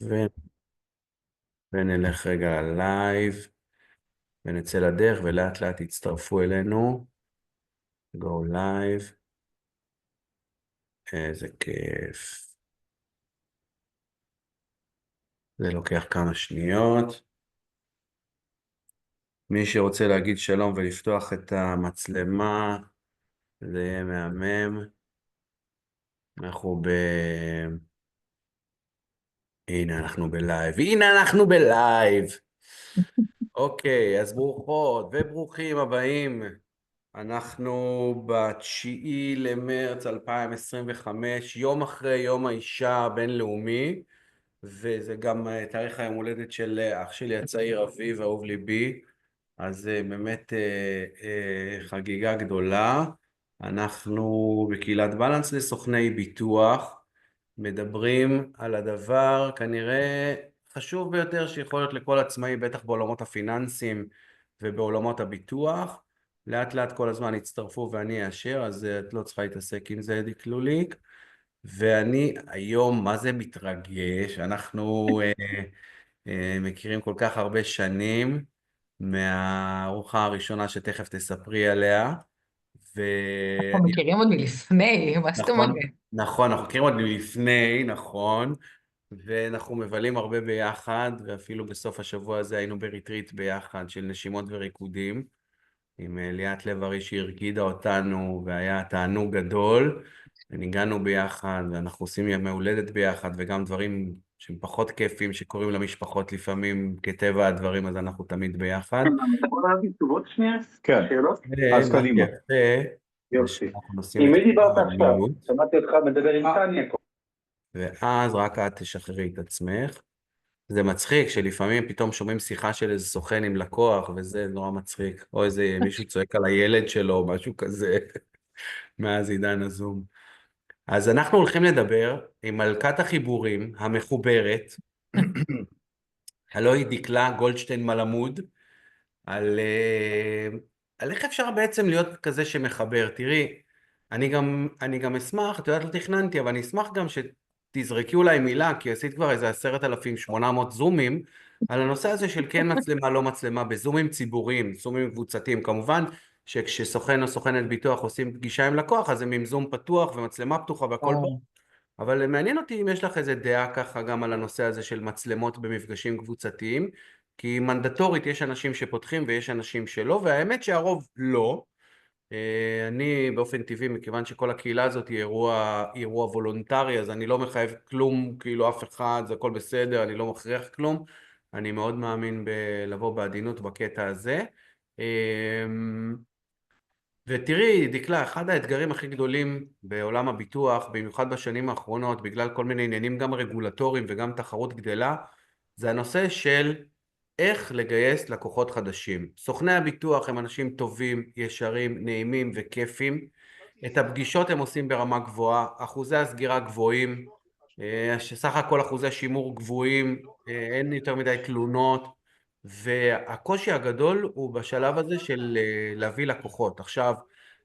ו- ונלך רגע ללייב, ונצא לדרך, ולאט לאט יצטרפו אלינו. Go live. איזה כיף. זה לוקח כמה שניות. מי שרוצה להגיד שלום ולפתוח את המצלמה, זה יהיה מהמם. אנחנו הנה אנחנו בלייב. הנה אנחנו בלייב. אוקיי, אז ברוכות וברוכים הבאים. אנחנו ב9 למרץ 2025, יום אחרי יום האישה הבינלאומי, וזה גם תאריך היום הולדת של אח שלי הצעיר, אביב, אהוב ליבי. אז באמת חגיגה גדולה. אנחנו בקהילת בלנס לסוכני ביטוח, מדברים על הדבר כנראה חשוב ביותר שיכול להיות לכל עצמאי, בטח בעולמות הפיננסים ובעולמות הביטוח. לאט לאט כל הזמן יצטרפו ואני אאשר, אז את לא צריכה להתעסק עם זה, אדי כלוליק. ואני היום, מה זה מתרגש, אנחנו מכירים כל כך הרבה שנים, מהארוחה הראשונה שתכף תספרי עליה, אנחנו מכירים עוד מלפני, מה זאת אומרת? נכון, נכון, אנחנו מכירים עוד מלפני, נכון, ואנחנו מבלים הרבה ביחד, ואפילו בסוף השבוע הזה היינו בריטריט ביחד של נשימות וריקודים, עם ליאת לב-ארי שהרגידה אותנו, והיה תענוג גדול, וניגענו ביחד, ואנחנו עושים ימי הולדת ביחד, וגם דברים שהם פחות כיפים שקורים למשפחות לפעמים כטבע הדברים, אז אנחנו תמיד ביחד. אתה יכול להביא תשובות שנייה? כן. שאלות? אז ומה קדימה. שיפה, זה יופי. שאנחנו נשים עם את מי דיברת כולם עכשיו? במיוט, שמעתי אותך מדבר עם טניה. ואז רק את תשחררי את עצמך. זה מצחיק שלפעמים פתאום שומעים שיחה של איזה סוכן עם לקוח, וזה נורא מצחיק, או איזה מישהו צועק על הילד שלו, או משהו כזה, מאז עידן הזום. אז אנחנו הולכים לדבר עם מלכת החיבורים המחוברת, הלוא היא דקלה גולדשטיין מלמוד, על איך אפשר בעצם להיות כזה שמחבר. תראי, אני גם אשמח, את יודעת, לא תכננתי, אבל אני אשמח גם שתזרקי אולי מילה, כי עשית כבר איזה 10,800 זומים, על הנושא הזה של כן מצלמה, לא מצלמה, בזומים ציבוריים, זומים קבוצתיים. כמובן שכשסוכן או סוכנת ביטוח עושים פגישה עם לקוח, אז הם עם זום פתוח ומצלמה פתוחה והכל בו. או, אבל מעניין אותי אם יש לך איזה דעה ככה גם על הנושא הזה של מצלמות במפגשים קבוצתיים, כי מנדטורית יש אנשים שפותחים ויש אנשים שלא, והאמת שהרוב לא. אני באופן טבעי, מכיוון שכל הקהילה הזאת היא אירוע וולונטרי, אז אני לא מחייב כלום, כאילו אף אחד, זה הכל בסדר, אני לא מכריח כלום. אני מאוד מאמין בלבוא בעדינות בקטע הזה. ותראי, דקלה, אחד האתגרים הכי גדולים בעולם הביטוח, במיוחד בשנים האחרונות, בגלל כל מיני עניינים גם רגולטוריים וגם תחרות גדלה, זה הנושא של איך לגייס לקוחות חדשים. סוכני הביטוח הם אנשים טובים, ישרים, נעימים וכיפים. את הפגישות הם עושים ברמה גבוהה, אחוזי הסגירה גבוהים, שסך הכל אחוזי שימור גבוהים, אין יותר מדי תלונות, והקושי הגדול הוא בשלב הזה של להביא לקוחות. עכשיו,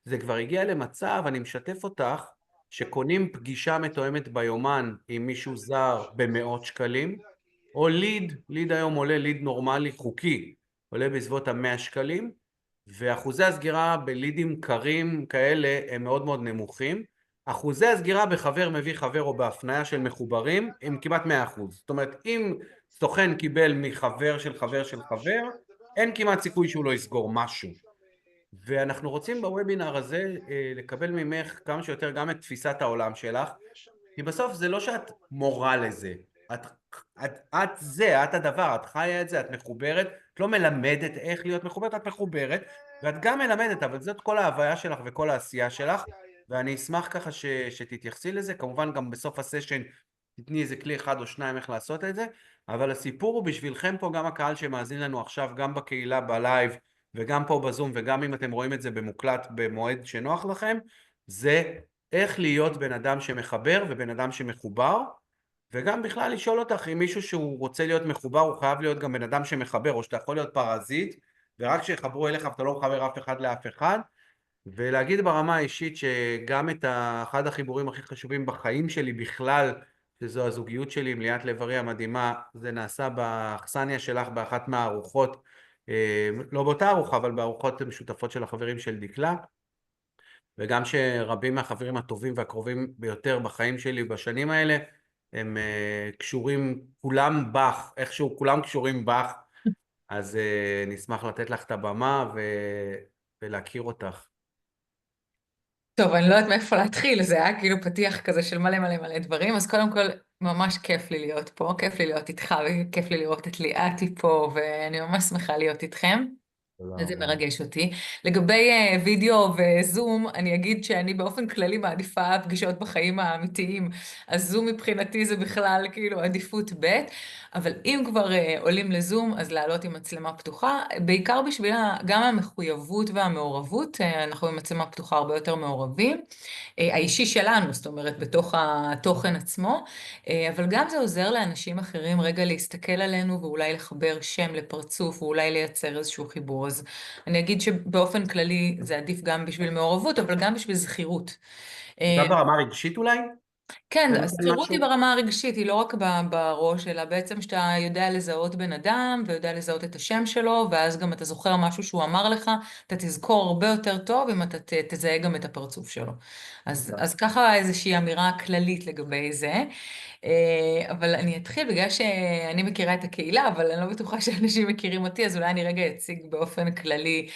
זה כבר הגיע למצב, אני משתף אותך, שקונים פגישה מתואמת ביומן עם מישהו זר במאות שקלים, או ליד היום עולה, ליד נורמלי חוקי, עולה בסביבות 100 שקלים, ואחוזי הסגירה בלידים קרים כאלה הם מאוד מאוד נמוכים. אחוזי הסגירה בחבר מביא חבר או בהפניה של מחוברים הם כמעט 100%. זאת אומרת, אם סוכן קיבל מחבר של חבר של חבר, אין כמעט סיכוי שהוא לא יסגור משהו. ואנחנו רוצים בוובינר הזה לקבל ממך כמה שיותר גם את תפיסת העולם שלך, כי בסוף זה לא שאת מורה לזה, את זה, את הדבר, את חיה את זה, את מחוברת, את לא מלמדת איך להיות מחוברת, את מחוברת, ואת גם מלמדת, אבל זאת כל ההוויה שלך וכל העשייה שלך, ואני אשמח ככה שתתייחסי לזה, כמובן גם בסוף הסשן תתני איזה כלי אחד או שניים איך לעשות את זה, אבל הסיפור הוא בשבילכם פה, גם הקהל שמאזין לנו עכשיו, גם בקהילה, בלייב, וגם פה בזום, וגם אם אתם רואים את זה במוקלט במועד שנוח לכם, זה איך להיות בן אדם שמחבר ובן אדם שמחובר, וגם בכלל לשאול אותך אם מישהו שהוא רוצה להיות מחובר, הוא חייב להיות גם בן אדם שמחבר, או שאתה יכול להיות פרזיט, ורק שיחברו אליך ואתה לא מחבר אף אחד לאף אחד, ולהגיד ברמה האישית שגם את אחד החיבורים הכי חשובים בחיים שלי בכלל, שזו הזוגיות שלי עם ליאת לב-ארי המדהימה. זה נעשה באכסניה שלך באחת מהארוחות, לא באותה ארוחה, אבל בארוחות משותפות של החברים של דקלה. וגם שרבים מהחברים הטובים והקרובים ביותר בחיים שלי בשנים האלה, הם קשורים כולם בך, איכשהו כולם קשורים בך, אז נשמח לתת לך את הבמה ולהכיר אותך. טוב, אני לא יודעת מאיפה להתחיל, זה היה כאילו פתיח כזה של מלא מלא מלא דברים, אז קודם כל, ממש כיף לי להיות פה, כיף לי להיות איתך, וכיף לי לראות את ליאתי פה, ואני ממש שמחה להיות איתכם. תודה זה רבה. מרגש אותי. לגבי וידאו וזום, אני אגיד שאני באופן כללי מעדיפה פגישות בחיים האמיתיים, אז זום מבחינתי זה בכלל כאילו עדיפות ב', אבל אם כבר עולים לזום, אז לעלות עם מצלמה פתוחה, בעיקר בשביל גם המחויבות והמעורבות, אנחנו עם מצלמה פתוחה הרבה יותר מעורבים. האישי שלנו, זאת אומרת, בתוך התוכן עצמו, אבל גם זה עוזר לאנשים אחרים רגע להסתכל עלינו ואולי לחבר שם לפרצוף ואולי לייצר איזשהו חיבור. אז אני אגיד שבאופן כללי זה עדיף גם בשביל מעורבות, אבל גם בשביל זכירות. גם ברמה הרגשית אולי? כן, זה נותן הסתירות היא משהו? ברמה הרגשית, היא לא רק בראש, אלא בעצם שאתה יודע לזהות בן אדם, ויודע לזהות את השם שלו, ואז גם אתה זוכר משהו שהוא אמר לך, אתה תזכור הרבה יותר טוב אם אתה תזהה גם את הפרצוף שלו. אז ככה איזושהי אמירה כללית לגבי זה. אבל אני אתחיל בגלל שאני מכירה את הקהילה, אבל אני לא בטוחה שאנשים מכירים אותי, אז אולי אני רגע אציג באופן כללי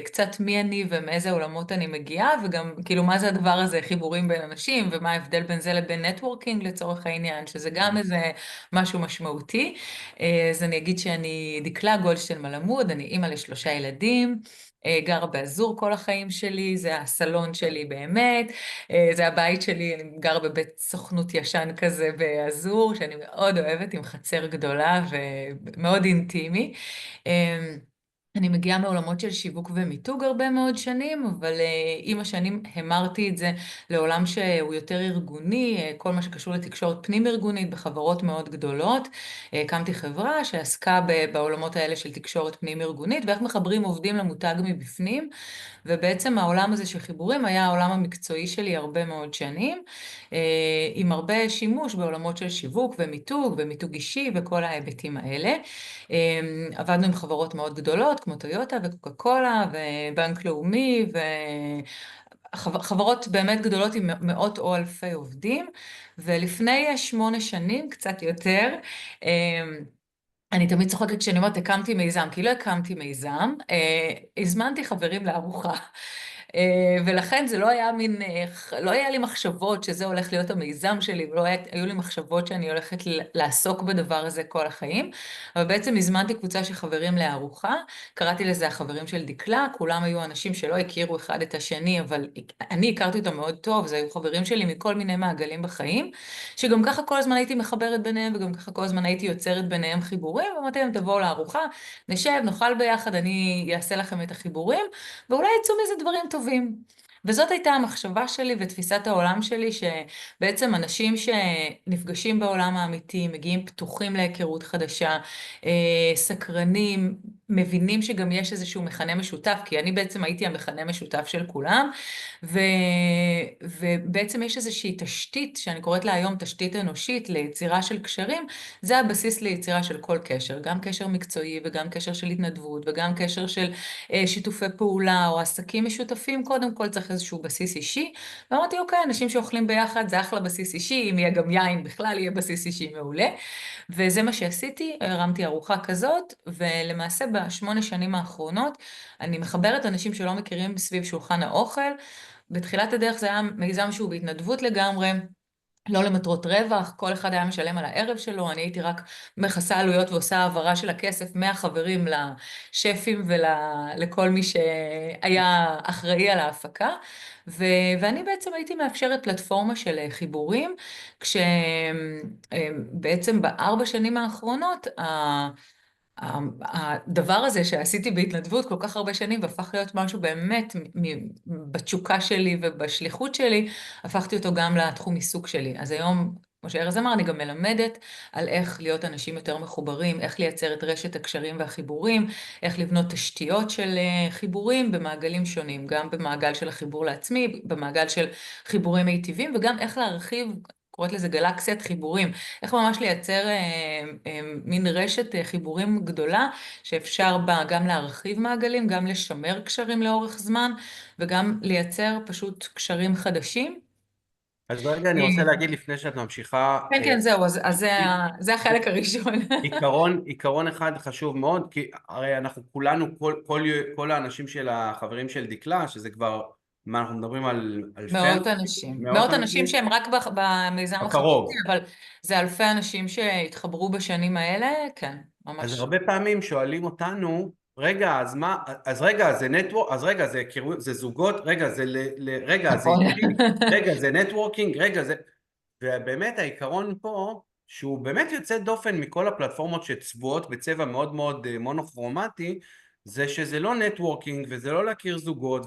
קצת מי אני ומאיזה עולמות אני מגיעה, וגם כאילו מה זה הדבר הזה, חיבורים בין אנשים, ומה ההבדל בין זה לבין נטוורקינג לצורך העניין, שזה גם איזה משהו משמעותי. אז אני אגיד שאני דקלה גולדשטיין מלמוד, אני אימא לשלושה ילדים. גרה באזור כל החיים שלי, זה הסלון שלי באמת, זה הבית שלי, אני גרה בבית סוכנות ישן כזה באזור, שאני מאוד אוהבת, עם חצר גדולה ומאוד אינטימי. אני מגיעה מעולמות של שיווק ומיתוג הרבה מאוד שנים, אבל עם השנים המרתי את זה לעולם שהוא יותר ארגוני, כל מה שקשור לתקשורת פנים-ארגונית בחברות מאוד גדולות. הקמתי חברה שעסקה בעולמות האלה של תקשורת פנים-ארגונית, ואיך מחברים עובדים למותג מבפנים. ובעצם העולם הזה של חיבורים היה העולם המקצועי שלי הרבה מאוד שנים, עם הרבה שימוש בעולמות של שיווק ומיתוג ומיתוג אישי וכל ההיבטים האלה. עבדנו עם חברות מאוד גדולות כמו טויוטה וקוקה קולה ובנק לאומי וחברות באמת גדולות עם מאות או אלפי עובדים, ולפני 8 שנים, קצת יותר, אני תמיד צוחקת כשאני אומרת הקמתי מיזם, כי לא הקמתי מיזם, הזמנתי חברים לארוחה. ולכן זה לא היה לא היה לי מחשבות שזה הולך להיות המיזם שלי, ולא היו לי מחשבות שאני הולכת לעסוק בדבר הזה כל החיים, אבל בעצם הזמנתי קבוצה של חברים לארוחה, קראתי לזה החברים של דקלה, כולם היו אנשים שלא הכירו אחד את השני, אבל אני הכרתי אותם מאוד טוב, זה היו חברים שלי מכל מיני מעגלים בחיים, שגם ככה כל הזמן הייתי מחברת ביניהם, וגם ככה כל הזמן הייתי יוצרת ביניהם חיבורים, ואמרתי להם תבואו לארוחה, נשב, נאכל ביחד, אני אעשה לכם את החיבורים, ואולי יצאו מזה דברים טובים. וזאת הייתה המחשבה שלי ותפיסת העולם שלי, שבעצם אנשים שנפגשים בעולם האמיתי, מגיעים פתוחים להיכרות חדשה, סקרנים, מבינים שגם יש איזשהו מכנה משותף, כי אני בעצם הייתי המכנה משותף של כולם, ו... ובעצם יש איזושהי תשתית, שאני קוראת לה היום תשתית אנושית ליצירה של קשרים, זה הבסיס ליצירה של כל קשר, גם קשר מקצועי וגם קשר של התנדבות וגם קשר של שיתופי פעולה או עסקים משותפים, קודם כל צריך איזשהו בסיס אישי. ואמרתי, אוקיי, אנשים שאוכלים ביחד זה אחלה בסיס אישי, אם יהיה גם יין בכלל יהיה בסיס אישי מעולה. וזה מה שעשיתי, הרמתי ארוחה כזאת, ולמעשה ב8 שנים האחרונות אני מחברת אנשים שלא מכירים סביב שולחן האוכל. בתחילת הדרך זה היה מיזם שהוא בהתנדבות לגמרי. לא למטרות רווח, כל אחד היה משלם על הערב שלו, אני הייתי רק מכסה עלויות ועושה העברה של הכסף מהחברים לשפים ולכל מי שהיה אחראי על ההפקה, ואני בעצם הייתי מאפשרת פלטפורמה של חיבורים, כשבעצם ב4 שנים האחרונות, הדבר הזה שעשיתי בהתנדבות כל כך הרבה שנים והפך להיות משהו באמת בתשוקה שלי ובשליחות שלי, הפכתי אותו גם לתחום עיסוק שלי. אז היום, כמו שארז אמר, אני גם מלמדת על איך להיות אנשים יותר מחוברים, איך לייצר את רשת הקשרים והחיבורים, איך לבנות תשתיות של חיבורים במעגלים שונים, גם במעגל של החיבור לעצמי, במעגל של חיבורים מיטיבים, וגם איך להרחיב קוראת לזה גלקסיית חיבורים. איך ממש לייצר מין רשת חיבורים גדולה, שאפשר בה גם להרחיב מעגלים, גם לשמר קשרים לאורך זמן, וגם לייצר פשוט קשרים חדשים. אז רגע, אני רוצה להגיד לפני שאת ממשיכה, כן, כן, זהו, אז זה החלק הראשון. עיקרון אחד חשוב מאוד, כי הרי אנחנו כולנו, כל האנשים של החברים של דקלה, שזה כבר, מה אנחנו מדברים על אלפי מאות אנשים, אנשים. מאות מאות אנשים אנשים, שהם רק במיזם החברתי, בקרוב. אבל זה אלפי אנשים שהתחברו בשנים האלה, כן, אז ממש. הרבה פעמים שואלים אותנו, רגע, אז מה, אז רגע, זה נטוורק, אז רגע, זה זוגות, רגע, רגע, זה נכון. אישי, רגע, זה נטוורקינג, רגע, זה... ובאמת העיקרון פה, שהוא באמת יוצא דופן מכל הפלטפורמות שצבועות בצבע מאוד מאוד מונוכרומטי, זה שזה לא נטוורקינג וזה לא להכיר זוגות,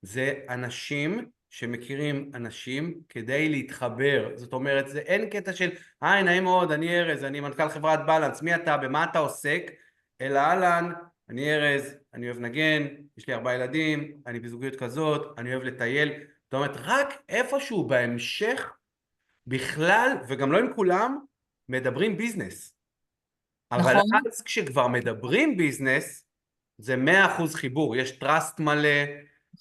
זה אנשים שמכירים אנשים כדי להתחבר. זאת אומרת, זה אין קטע של היי, נעים מאוד, אני ארז, אני מנכ"ל חברת בלנס, מי אתה, במה אתה עוסק? אלא אהלן, אני ארז, אני אוהב נגן, יש לי 4 ילדים, אני בזוגיות כזאת, אני אוהב לטייל. זאת אומרת, רק איפשהו בהמשך בכלל, וגם לא עם כולם, מדברים ביזנס. אבל נכון? אז כשכבר מדברים ביזנס, זה 100% חיבור. יש טראסט מלא,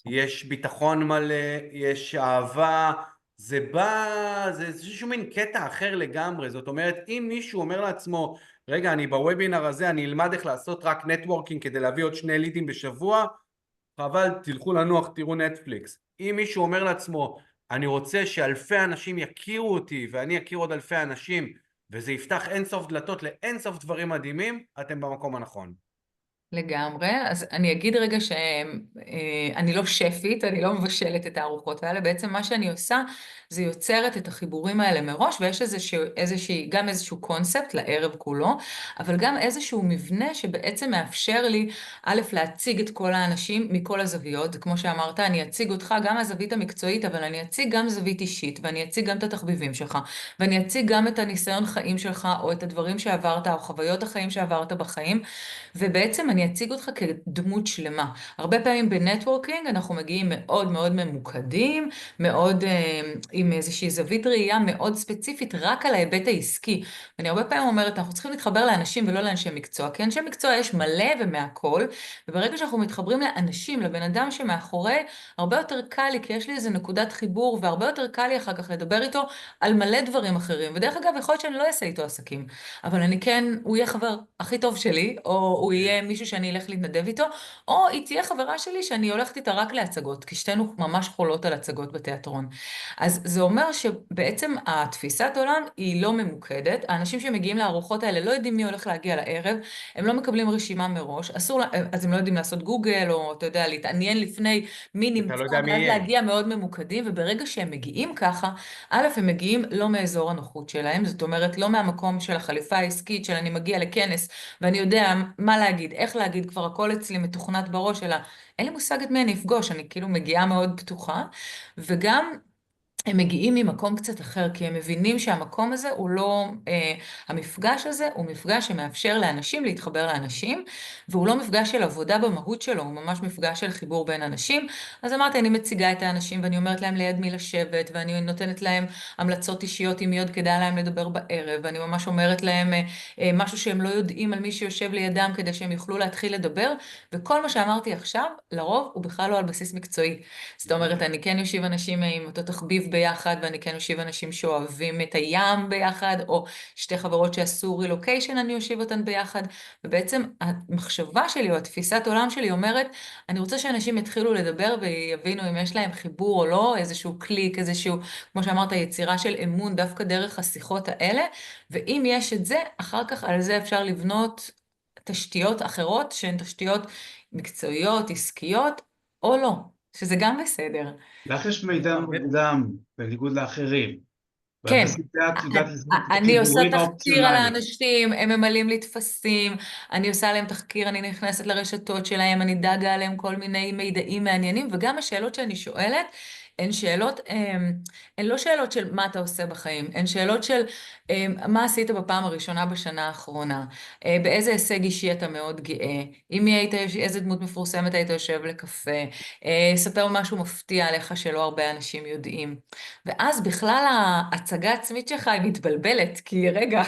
יש ביטחון מלא, יש אהבה, זה בא, זה איזשהו מין קטע אחר לגמרי. זאת אומרת, אם מישהו אומר לעצמו, רגע, אני בוובינר הזה, אני אלמד איך לעשות רק נטוורקינג כדי להביא עוד 2 לידים בשבוע, חבל, תלכו לנוח, תראו נטפליקס. אם מישהו אומר לעצמו, אני רוצה שאלפי אנשים יכירו אותי ואני אכיר עוד אלפי אנשים, וזה יפתח אינסוף דלתות לאינסוף דברים מדהימים, אתם במקום הנכון. לגמרי. אז אני אגיד רגע שאני לא שפית, אני לא מבשלת את הארוחות האלה. בעצם מה שאני עושה זה יוצרת את החיבורים האלה מראש, ויש גם איזשהו קונספט לערב כולו, אבל גם איזשהו מבנה שבעצם מאפשר לי, א', להציג את כל האנשים מכל הזוויות. כמו שאמרת, אני אציג אותך גם מהזווית המקצועית, אבל אני אציג גם זווית אישית, ואני אציג גם את התחביבים שלך, ואני אציג גם את הניסיון חיים שלך, או את הדברים שעברת, או חוויות החיים שעברת בחיים. ובעצם אני אציג אותך כדמות שלמה. הרבה פעמים בנטוורקינג אנחנו מגיעים מאוד מאוד ממוקדים, מאוד עם איזושהי זווית ראייה מאוד ספציפית רק על ההיבט העסקי. ואני הרבה פעמים אומרת, אנחנו צריכים להתחבר לאנשים ולא לאנשי מקצוע, כי אנשי מקצוע יש מלא ומהכל, וברגע שאנחנו מתחברים לאנשים, לבן אדם שמאחורי, הרבה יותר קל לי, כי יש לי איזו נקודת חיבור, והרבה יותר קל לי אחר כך לדבר איתו על מלא דברים אחרים. ודרך אגב, יכול להיות שאני לא אעשה איתו עסקים, אבל אני כן, הוא יהיה חבר הכי טוב שלי, או הוא כן. יהיה מישהו שאני אלך להתנדב איתו, או היא תהיה חברה שלי שאני הולכת איתה רק להצגות, כי שתינו ממש חולות על הצגות בתיאטרון. אז זה אומר שבעצם התפיסת עולם היא לא ממוקדת, האנשים שמגיעים לארוחות האלה לא יודעים מי הולך להגיע לערב, הם לא מקבלים רשימה מראש, אז הם לא יודעים לעשות גוגל, או אתה יודע, להתעניין לפני מי אתה לא נמצא, יודע מי ואז יהיה. להגיע מאוד ממוקדים, וברגע שהם מגיעים ככה, א', הם מגיעים לא מאזור הנוחות שלהם, זאת אומרת, לא מהמקום של החליפה העסקית, של אני מגיע לכנס, ואני יודע מה להגיד, איך להגיד, כבר הכל אצלי מתוכנת בראש, אלא אין לי מושג את מי אני אפגוש, אני כאילו מגיעה מאוד פתוחה, וגם הם מגיעים ממקום קצת אחר, כי הם מבינים שהמקום הזה הוא לא, המפגש הזה הוא מפגש שמאפשר לאנשים להתחבר לאנשים, והוא לא מפגש של עבודה במהות שלו, הוא ממש מפגש של חיבור בין אנשים. אז אמרתי, אני מציגה את האנשים ואני אומרת להם ליד מי לשבת, ואני נותנת להם המלצות אישיות אם מי עוד כדאי להם לדבר בערב, ואני ממש אומרת להם משהו שהם לא יודעים על מי שיושב לידם כדי שהם יוכלו להתחיל לדבר, וכל מה שאמרתי עכשיו, לרוב הוא בכלל לא על בסיס מקצועי. זאת אומרת, אני כן יושיב אנשים עם אותו תחביב ביחד, ואני כן יושיב אנשים שאוהבים את הים ביחד, או שתי חברות שעשו רילוקיישן, אני יושיב אותן ביחד, ובעצם המחשבה שלי, או התפיסת עולם שלי אומרת, אני רוצה שאנשים יתחילו לדבר ויבינו אם יש להם חיבור או לא, איזשהו קליק, איזשהו, כמו שאמרת, יצירה של אמון דווקא דרך השיחות האלה, ואם יש את זה, אחר כך על זה אפשר לבנות תשתיות אחרות, שהן תשתיות מקצועיות, עסקיות, או לא. שזה גם בסדר. לך יש מידע הרבה- מוקדם, בניגוד לאחרים, ואת כן, בסוף יודעת לזהות את אני עושה החיבורים תחקיר על האופציונליים. האנשים, הם ממלאים לי טפסים, אני עושה עליהם תחקיר, אני נכנסת לרשתות שלהם, אני דגה עליהם כל מיני מידעים מעניינים, וגם השאלות שאני שואלת, הן שאלות, הן לא שאלות של מה אתה עושה בחיים, הן שאלות של מה עשית בפעם הראשונה בשנה האחרונה, באיזה הישג אישי אתה מאוד גאה, אם היית, איזה דמות מפורסמת היית יושב לקפה, ספר משהו מפתיע עליך שלא הרבה אנשים יודעים. ואז בכלל ההצגה העצמית שלך היא מתבלבלת, כי רגע,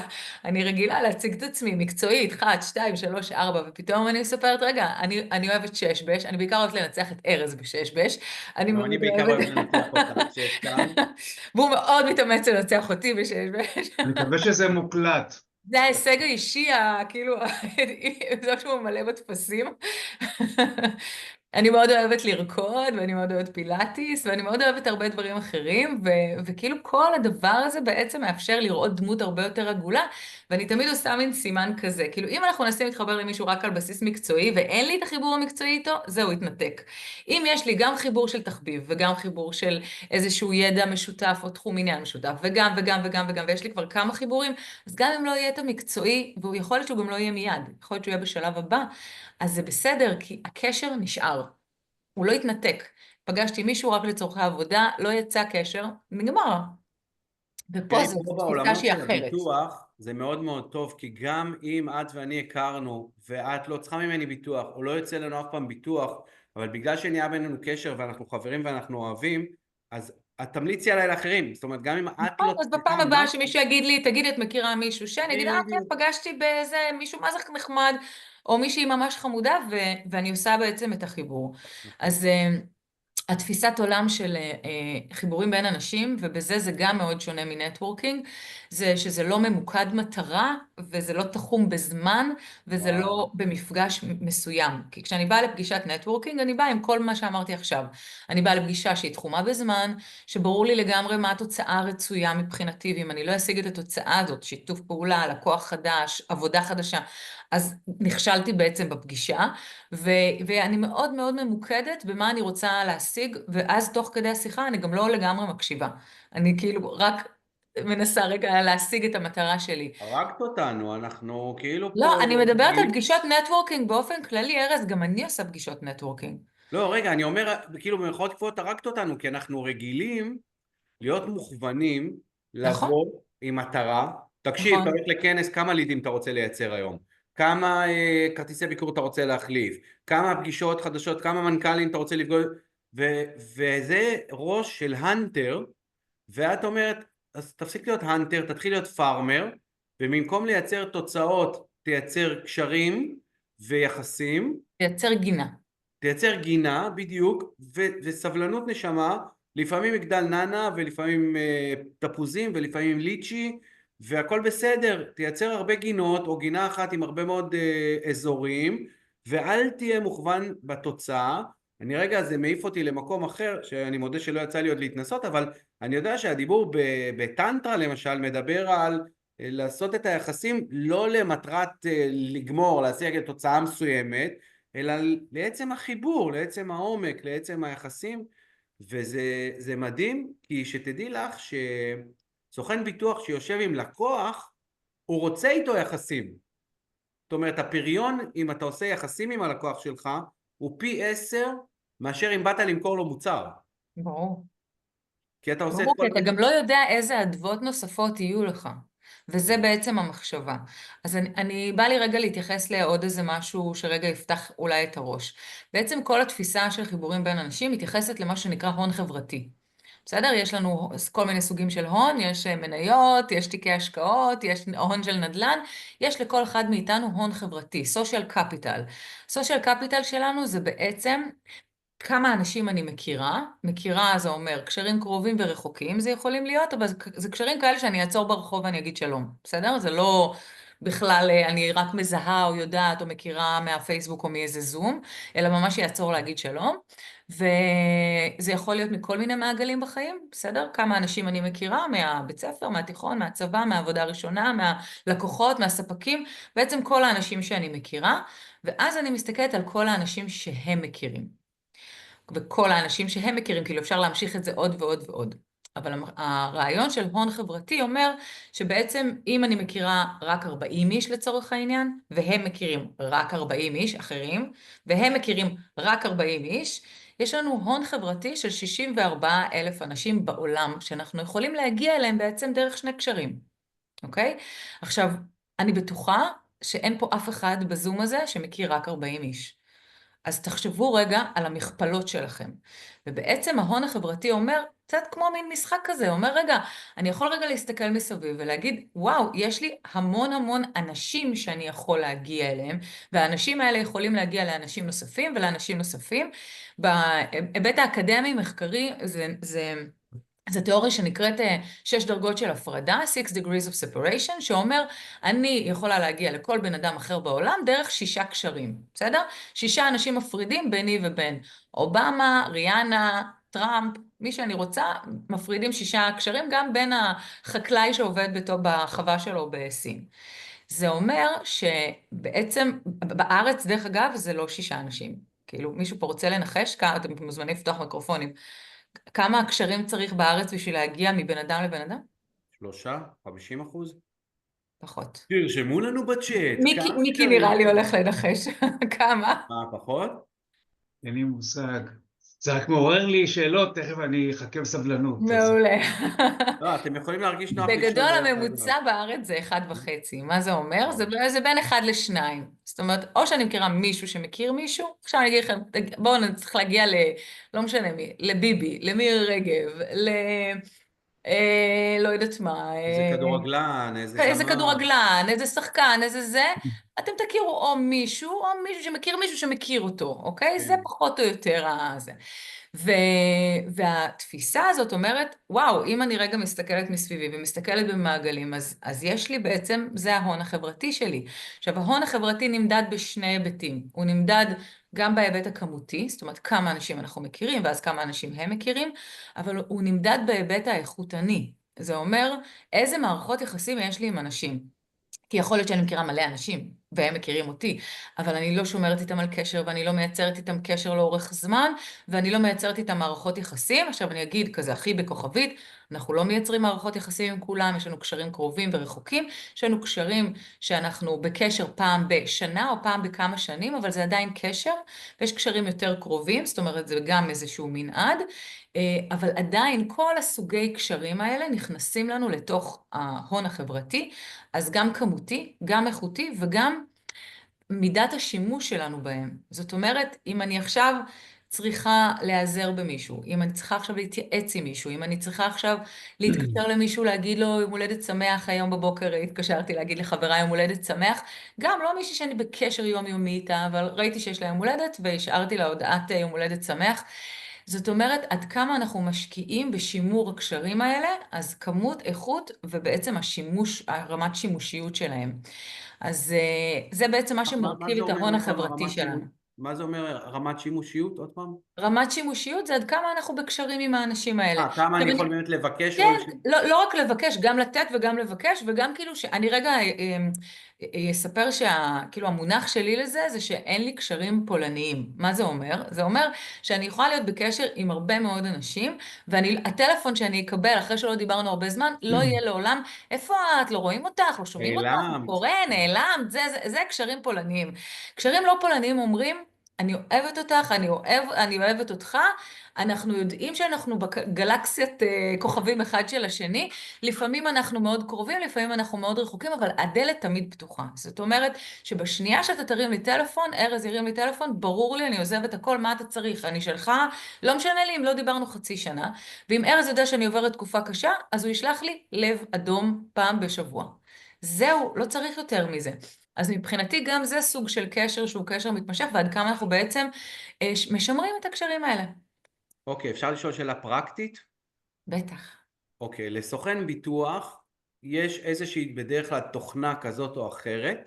אני רגילה להציג את עצמי מקצועית, 1, 2, 3, 4, ופתאום אני מספרת, רגע, אני אוהבת שש-בש, אני בעיקר אוהבת לנצח את ארז בשש-בש, אני גם אני מאוד בעיקר אוהבת... אוהב לנצח אותך כשיש טעם. והוא מאוד מתאמץ לנצח אותי בשש-בש. אני מקווה שזה מוקלט. זה ההישג האישי, כאילו, זה שהוא מלא בטפסים. אני מאוד אוהבת לרקוד, ואני מאוד אוהבת פילאטיס, ואני מאוד אוהבת הרבה דברים אחרים, וכאילו כל הדבר הזה בעצם מאפשר לראות דמות הרבה יותר עגולה, ואני תמיד עושה מין סימן כזה, כאילו אם אנחנו נסים להתחבר למישהו רק על בסיס מקצועי, ואין לי את החיבור המקצועי איתו, זהו, התנתק. אם יש לי גם חיבור של תחביב, וגם חיבור של איזשהו ידע משותף, או תחום עניין משותף, וגם, ויש לי כבר כמה חיבורים, אז גם אם לא יהיה את המקצועי, והוא יכול להיות שהוא גם לא יהיה מיד, יכול להיות שהוא יהיה בשלב הבא, אז זה בסדר, כי הקשר נשאר. הוא לא התנתק. פגשתי מישהו רק לצורכי עבודה, לא יצא קשר, נגמר. ופה תראי, זו פה תפיסה בעולמות שהיא של אחרת. הביטוח זה מאוד מאוד טוב, כי גם אם את ואני הכרנו ואת לא צריכה ממני ביטוח, או לא יוצא לנו אף פעם ביטוח, אבל בגלל שנהיה בינינו קשר ואנחנו חברים ואנחנו אוהבים, אז את תמליצי עליי לאחרים. זאת אומרת, גם אם את נכון, לא אז צריכה בפעם הבאה משהו, שמישהו יגיד לי, תגידי, את מכירה מישהו שאני אגיד, כן, בדיוק. פגשתי באיזה מישהו מה זה נחמד, או מישהי ממש חמודה, ואני עושה בעצם את החיבור. נכון. אז התפיסת עולם של חיבורים בין אנשים, ובזה זה גם מאוד שונה מנטוורקינג, זה שזה לא ממוקד מטרה, וזה לא תחום בזמן, וזה וואו. לא במפגש מסוים. כי כשאני באה לפגישת נטוורקינג, אני באה עם כל מה שאמרתי עכשיו. אני באה לפגישה שהיא תחומה בזמן, שברור לי לגמרי מה התוצאה הרצויה מבחינתי, ואם אני לא אשיג את התוצאה הזאת, שיתוף פעולה, לקוח חדש, עבודה חדשה, אז נכשלתי בעצם בפגישה. ואני מאוד מאוד ממוקדת במה אני רוצה להשיג, ואז תוך כדי השיחה אני גם לא לגמרי מקשיבה. אני כאילו רק מנסה רגע להשיג את המטרה שלי. הרגת אותנו, אנחנו כאילו לא, פה אני מדברת על רגילים. פגישות נטוורקינג באופן כללי, ארז, גם אני עושה פגישות נטוורקינג. לא, רגע, אני אומר, כאילו במירכאות כפולות הרגת אותנו, כי אנחנו רגילים להיות מוכוונים, נכון, לבוא עם מטרה. תקשיב, אתה נכון. הולך לכנס, כמה לידים אתה רוצה לייצר היום? כמה כרטיסי ביקור אתה רוצה להחליף? כמה פגישות חדשות? כמה מנכ"לים אתה רוצה לפגוש? וזה ראש של הנטר, ואת אומרת, אז תפסיק להיות הנטר, תתחיל להיות פארמר, ובמקום לייצר תוצאות, תייצר קשרים ויחסים, לייצר גינה. תייצר גינה, בדיוק, וסבלנות נשמה, לפעמים מגדל ננה ולפעמים תפוזים ולפעמים ליצ'י, והכל בסדר. תייצר הרבה גינות או גינה אחת עם הרבה מאוד אזורים, ואל תהיה מוכוון בתוצאה. אני רגע, זה מעיף אותי למקום אחר, שאני מודה שלא יצא לי עוד להתנסות, אבל אני יודע שהדיבור בטנטרה למשל מדבר על לעשות את היחסים לא למטרת לגמור, להשיג תוצאה מסוימת, אלא לעצם החיבור, לעצם העומק, לעצם היחסים, וזה מדהים, כי שתדעי לך שסוכן ביטוח שיושב עם לקוח, הוא רוצה איתו יחסים. זאת אומרת, הפריון, אם אתה עושה יחסים עם הלקוח שלך, הוא פי 10 מאשר אם באת למכור לו מוצר. ברור. כי אתה עושה את ברור, כל כי אתה הדברים. גם לא יודע איזה אדוות נוספות יהיו לך, וזה בעצם המחשבה. אז אני באה לי רגע להתייחס לעוד איזה משהו שרגע יפתח אולי את הראש. בעצם כל התפיסה של חיבורים בין אנשים מתייחסת למה שנקרא הון חברתי. בסדר? יש לנו כל מיני סוגים של הון, יש מניות, יש תיקי השקעות, יש הון של נדל"ן, יש לכל אחד מאיתנו הון חברתי, social capital. social capital שלנו זה בעצם כמה אנשים אני מכירה, מכירה זה אומר קשרים קרובים ורחוקים, זה יכולים להיות, אבל זה קשרים כאלה שאני אעצור ברחוב ואני אגיד שלום, בסדר? זה לא בכלל אני רק מזהה או יודעת או מכירה מהפייסבוק או מאיזה זום, אלא ממש יעצור להגיד שלום, וזה יכול להיות מכל מיני מעגלים בחיים, בסדר? כמה אנשים אני מכירה מהבית ספר, מהתיכון, מהצבא, מהעבודה הראשונה, מהלקוחות, מהספקים, בעצם כל האנשים שאני מכירה, ואז אני מסתכלת על כל האנשים שהם מכירים. וכל האנשים שהם מכירים, כאילו אפשר להמשיך את זה עוד ועוד ועוד. אבל הרעיון של הון חברתי אומר שבעצם אם אני מכירה רק 40 איש לצורך העניין, והם מכירים רק 40 איש אחרים, והם מכירים רק 40 איש, יש לנו הון חברתי של 64,000 אנשים בעולם, שאנחנו יכולים להגיע אליהם בעצם דרך שני קשרים, אוקיי? עכשיו, אני בטוחה שאין פה אף אחד בזום הזה שמכיר רק 40 איש. אז תחשבו רגע על המכפלות שלכם. ובעצם ההון החברתי אומר, קצת כמו מין משחק כזה, אומר, רגע, אני יכול רגע להסתכל מסביב ולהגיד, וואו, יש לי המון המון אנשים שאני יכול להגיע אליהם, והאנשים האלה יכולים להגיע לאנשים נוספים ולאנשים נוספים. בהיבט האקדמי-מחקרי, זו תיאוריה שנקראת 6 דרגות של הפרדה, 6 degrees of separation, שאומר, אני יכולה להגיע לכל בן אדם אחר בעולם דרך 6 קשרים, בסדר? 6 אנשים מפרידים ביני ובין אובמה, ריאנה, טראמפ, מי שאני רוצה, מפרידים 6 קשרים, גם בין החקלאי שעובד בחווה שלו בסין. זה אומר שבעצם, בארץ, דרך אגב, זה לא 6 אנשים. כאילו, מישהו פה רוצה לנחש? אתם מוזמנים לפתוח מיקרופונים. כמה הקשרים צריך בארץ בשביל להגיע מבן אדם לבן אדם? 50%? פחות. תרשמו לנו בצ'אט, כמה מיקי קשרים? נראה לי הולך לנחש. כמה? פחות? אין לי מושג. זה רק מעורר לי שאלות, תכף אני אחכה בסבלנות. מעולה. לא, אתם יכולים להרגיש נוח לשאול. בגדול הממוצע בארץ זה 1.5. מה זה אומר? זה בין 1 ל-2. זאת אומרת, או שאני מכירה מישהו שמכיר מישהו, עכשיו אני אגיד לכם, בואו נצטרך להגיע לא משנה מי, לביבי, למירי רגב, לא יודעת מה. איזה כדורגלן, איזה איזה זמר. כדורגלן, איזה שחקן, איזה זה, אתם תכירו או מישהו שמכיר מישהו שמכיר אותו, אוקיי? זה כן. פחות או יותר הזה. והתפיסה הזאת אומרת, וואו, אם אני רגע מסתכלת מסביבי ומסתכלת במעגלים, אז יש לי בעצם, זה ההון החברתי שלי. עכשיו, ההון החברתי נמדד בשני היבטים. הוא נמדד גם בהיבט הכמותי, זאת אומרת, כמה אנשים אנחנו מכירים, ואז כמה אנשים הם מכירים, אבל הוא נמדד בהיבט האיכותני. זה אומר, איזה מערכות יחסים יש לי עם אנשים. כי יכול להיות שאני מכירה מלא אנשים, והם מכירים אותי, אבל אני לא שומרת איתם על קשר, ואני לא מייצרת איתם קשר לאורך זמן, ואני לא מייצרת איתם מערכות יחסים. עכשיו אני אגיד כזה הכי בכוכבית, אנחנו לא מייצרים מערכות יחסים עם כולם, יש לנו קשרים קרובים ורחוקים, יש לנו קשרים שאנחנו בקשר פעם בשנה או פעם בכמה שנים, אבל זה עדיין קשר, ויש קשרים יותר קרובים, זאת אומרת זה גם איזשהו מנעד, אבל עדיין כל הסוגי קשרים האלה נכנסים לנו לתוך ההון החברתי, אז גם כמותי, גם איכותי וגם מידת השימוש שלנו בהם. זאת אומרת, אם אני עכשיו צריכה להיעזר במישהו, אם אני צריכה עכשיו להתייעץ עם מישהו, אם אני צריכה עכשיו להתקשר למישהו, להגיד לו יום הולדת שמח, היום בבוקר התקשרתי להגיד לחברה יום הולדת שמח, גם לא מישהי שאני בקשר יומיומי איתה, אבל ראיתי שיש לה יום הולדת והשארתי לה הודעת יום הולדת שמח. זאת אומרת, עד כמה אנחנו משקיעים בשימור הקשרים האלה, אז כמות, איכות ובעצם השימוש, הרמת שימושיות שלהם. אז זה בעצם מה שמרכיב את ההון החברתי שלנו. מה זה אומר רמת שימושיות? עוד פעם? רמת שימושיות זה עד כמה אנחנו בקשרים עם האנשים האלה. כמה אני יכול באמת לבקש? כן, לא רק לבקש, גם לתת וגם לבקש, וגם כאילו שאני רגע אספר כאילו המונח שלי לזה זה שאין לי קשרים פולניים. מה זה אומר? זה אומר שאני יכולה להיות בקשר עם הרבה מאוד אנשים, והטלפון שאני אקבל אחרי שלא דיברנו הרבה זמן, לא יהיה לעולם, איפה את? לא רואים אותך? לא שומעים אותך? קורא, נעלמת? זה קשרים פולניים. קשרים לא פולניים אומרים, אני אוהבת אותך, אני אוהבת אותך, אנחנו יודעים שאנחנו בגלקסיית כוכבים אחד של השני, לפעמים אנחנו מאוד קרובים, לפעמים אנחנו מאוד רחוקים, אבל הדלת תמיד פתוחה. זאת אומרת שבשנייה שאתה תרים לי טלפון, ארז ירים לי טלפון, ברור לי, אני עוזבת הכל, מה אתה צריך? אני שלך, לא משנה לי אם לא דיברנו חצי שנה, ואם ארז יודע שאני עוברת תקופה קשה, אז הוא ישלח לי לב אדום פעם בשבוע. זהו, לא צריך יותר מזה. אז מבחינתי גם זה סוג של קשר שהוא קשר מתמשך, ועד כמה אנחנו בעצם משמרים את הקשרים האלה. אוקיי, אפשר לשאול שאלה פרקטית? בטח. אוקיי, לסוכן ביטוח יש איזושהי בדרך כלל תוכנה כזאת או אחרת,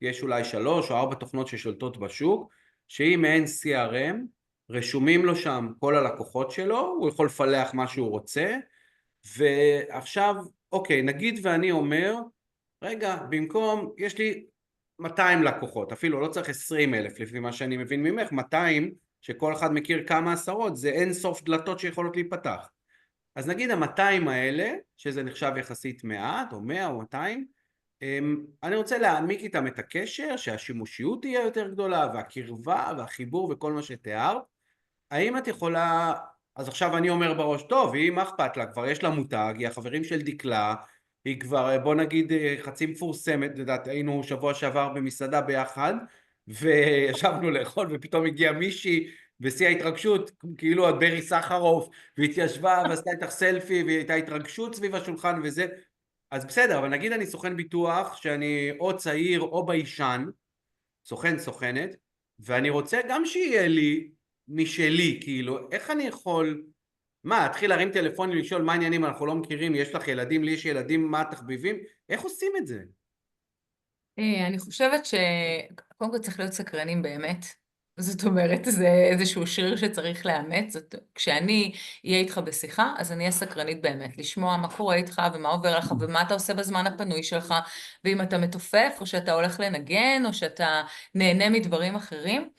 יש אולי 3 או 4 תוכנות ששולטות בשוק, שהיא מעין CRM, רשומים לו שם כל הלקוחות שלו, הוא יכול לפלח מה שהוא רוצה, ועכשיו, אוקיי, נגיד ואני אומר, רגע, במקום, יש לי 200 לקוחות, אפילו לא צריך 20,000 לפי מה שאני מבין ממך, 200 שכל אחד מכיר כמה עשרות, זה אין סוף דלתות שיכולות להיפתח. אז נגיד ה-200 האלה, שזה נחשב יחסית מעט, או 100 או 200, אני רוצה להעמיק איתם את הקשר, שהשימושיות תהיה יותר גדולה, והקרבה והחיבור וכל מה שתיארת. האם את יכולה, אז עכשיו אני אומר בראש, טוב, היא מה אכפת לה, כבר יש לה מותג, היא החברים של דקלה, היא כבר, בוא נגיד, חצי מפורסמת, את יודעת, היינו שבוע שעבר במסעדה ביחד, וישבנו לאכול, ופתאום הגיעה מישהי, בשיא ההתרגשות, כאילו את ברי סחרוף, והתיישבה ועשתה איתך סלפי, והייתה התרגשות סביב השולחן וזה, אז בסדר, אבל נגיד אני סוכן ביטוח, שאני או צעיר או ביישן, סוכנת, ואני רוצה גם שיהיה לי משלי, כאילו, איך אני יכול, מה, להתחיל להרים טלפונים, לשאול מה העניינים, אנחנו לא מכירים, יש לך ילדים, לי יש ילדים, מה התחביבים, איך עושים את זה? אני חושבת שקודם כל צריך להיות סקרנים באמת. זאת אומרת, זה איזשהו שריר שצריך לאמץ. כשאני אהיה איתך בשיחה, אז אני אהיה סקרנית באמת, לשמוע מה קורה איתך ומה עובר לך ומה אתה עושה בזמן הפנוי שלך, ואם אתה מתופף או שאתה הולך לנגן או שאתה נהנה מדברים אחרים.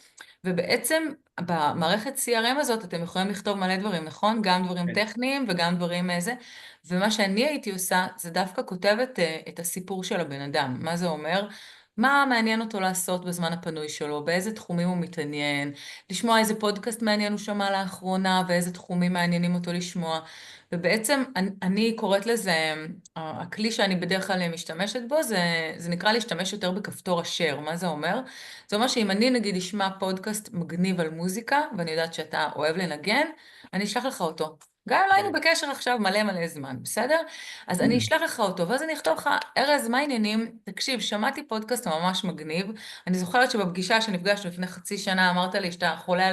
ובעצם במערכת CRM הזאת אתם יכולים לכתוב מלא דברים, נכון? גם דברים כן, טכניים וגם דברים איזה. ומה שאני הייתי עושה, זה דווקא כותבת את הסיפור של הבן אדם. מה זה אומר? מה מעניין אותו לעשות בזמן הפנוי שלו, באיזה תחומים הוא מתעניין, לשמוע איזה פודקאסט מעניין הוא שמע לאחרונה, ואיזה תחומים מעניינים אותו לשמוע. ובעצם אני קוראת לזה, הכלי שאני בדרך כלל משתמשת בו, זה נקרא להשתמש יותר בכפתור השare. מה זה אומר? זה אומר שאם אני נגיד אשמע פודקאסט מגניב על מוזיקה, ואני יודעת שאתה אוהב לנגן, אני אשלח לך אותו. גם אם לא היינו כן. בקשר עכשיו מלא זמן, בסדר? אז אני אשלח לך אותו, ואז אני אכתוב לך, ארז, מה העניינים? תקשיב, שמעתי פודקאסט ממש מגניב. אני זוכרת שבפגישה שנפגשנו לפני חצי שנה, אמרת לי שאתה חולה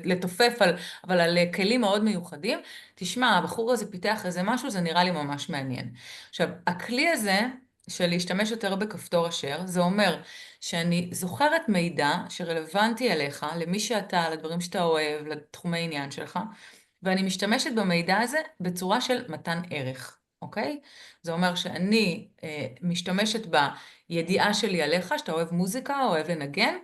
לתופף אבל על כלים מאוד מיוחדים. תשמע, הבחור הזה פיתח איזה משהו, זה נראה לי ממש מעניין. עכשיו, הכלי הזה של להשתמש יותר בכפתור השare, זה אומר שאני זוכרת מידע שרלוונטי אליך, למי שאתה, לדברים שאתה אוהב, לתחומי עניין שלך, ואני משתמשת במידע הזה בצורה של מתן ערך, אוקיי? זה אומר שאני משתמשת בידיעה שלי עליך, שאתה אוהב מוזיקה, אוהב לנגן,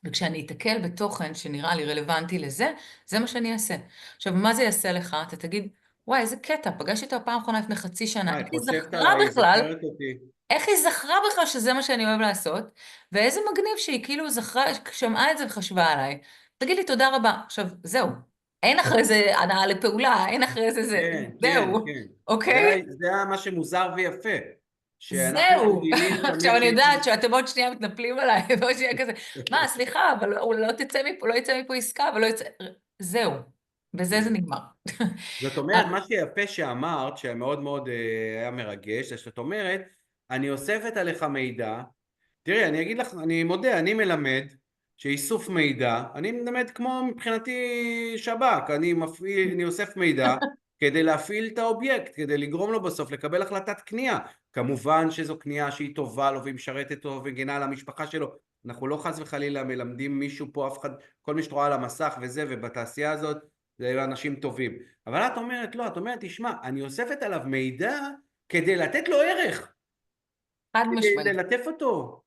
וכשאני אתקל בתוכן שנראה לי רלוונטי לזה, זה מה שאני אעשה. עכשיו, מה זה יעשה לך? אתה תגיד, וואי, איזה קטע, פגשתי אותה פעם אחרונה לפני חצי שנה, היא איך היא חושבת זכרה עליי, היא בכלל? זוכרת אותי. איך היא זכרה בכלל שזה מה שאני אוהב לעשות, ואיזה מגניב שהיא כאילו זכרה, שמעה את זה וחשבה עליי. תגיד לי תודה רבה. עכשיו, זהו. אין אחרי זה הנעה לפעולה, אין אחרי זה זה. כן, כן, זהו, כן. אוקיי? זה מה שמוזר ויפה, שאנחנו זהו. רגילים תמיד עכשיו אני יודעת שאתם עוד שנייה מתנפלים עליי, ועוד שנייה כזה, מה, סליחה, אבל לא תצא מפה, לא יצא מפה עסקה, ולא יצא... זהו. בזה זה כן. נגמר. זאת אומרת, מה שיפה שאמרת, שמאוד מאוד היה מרגש, זה שאת אומרת, אני אוספת עליך מידע, תראי, אני אגיד לך, אני מודה, אני מלמד שאיסוף מידע, אני מלמד כמו מבחינתי שב"כ, אני מפעיל, אני אוסף מידע כדי להפעיל את האובייקט, כדי לגרום לו בסוף לקבל החלטת קנייה. כמובן שזו קנייה שהיא טובה לו והיא משרתת אותו וגינה על המשפחה שלו. אנחנו לא חס וחלילה מלמדים מישהו פה, אף אחד, כל מי שרואה על המסך וזה, ובתעשייה הזאת, זה אנשים טובים. אבל את אומרת, לא, את אומרת, תשמע, אני אוספת עליו מידע כדי לתת לו ערך, חד כדי משמעית. ללטף אותו.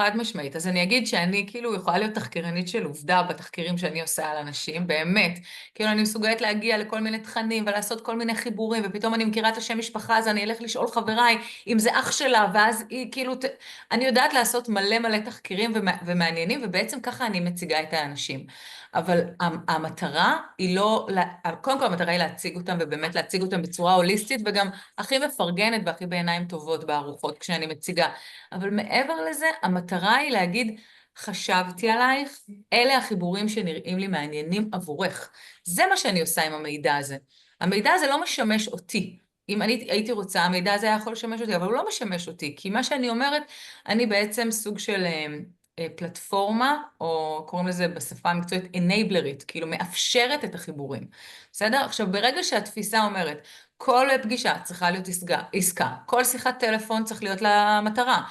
חד משמעית. אז אני אגיד שאני כאילו יכולה להיות תחקירנית של עובדה בתחקירים שאני עושה על אנשים, באמת. כאילו אני מסוגלת להגיע לכל מיני תכנים ולעשות כל מיני חיבורים, ופתאום אני מכירה את השם משפחה, אז אני אלך לשאול חבריי אם זה אח שלה, ואז היא כאילו... אני יודעת לעשות מלא תחקירים ומעניינים, ובעצם ככה אני מציגה את האנשים. אבל המטרה היא לא... קודם כל המטרה היא להציג אותם, ובאמת להציג אותם בצורה הוליסטית, וגם הכי מפרגנת והכי בעיניים טובות בארוחות כשאני מציגה. אבל מעבר לזה, המטרה היא להגיד, חשבתי עלייך, אלה החיבורים שנראים לי מעניינים עבורך. זה מה שאני עושה עם המידע הזה. המידע הזה לא משמש אותי. אם אני הייתי רוצה, המידע הזה היה יכול לשמש אותי, אבל הוא לא משמש אותי, כי מה שאני אומרת, אני בעצם סוג של פלטפורמה, או קוראים לזה בשפה המקצועית enablerית, כאילו מאפשרת את החיבורים. בסדר? עכשיו, ברגע שהתפיסה אומרת, כל פגישה צריכה להיות עסקה, כל שיחת טלפון צריך להיות לה מטרה,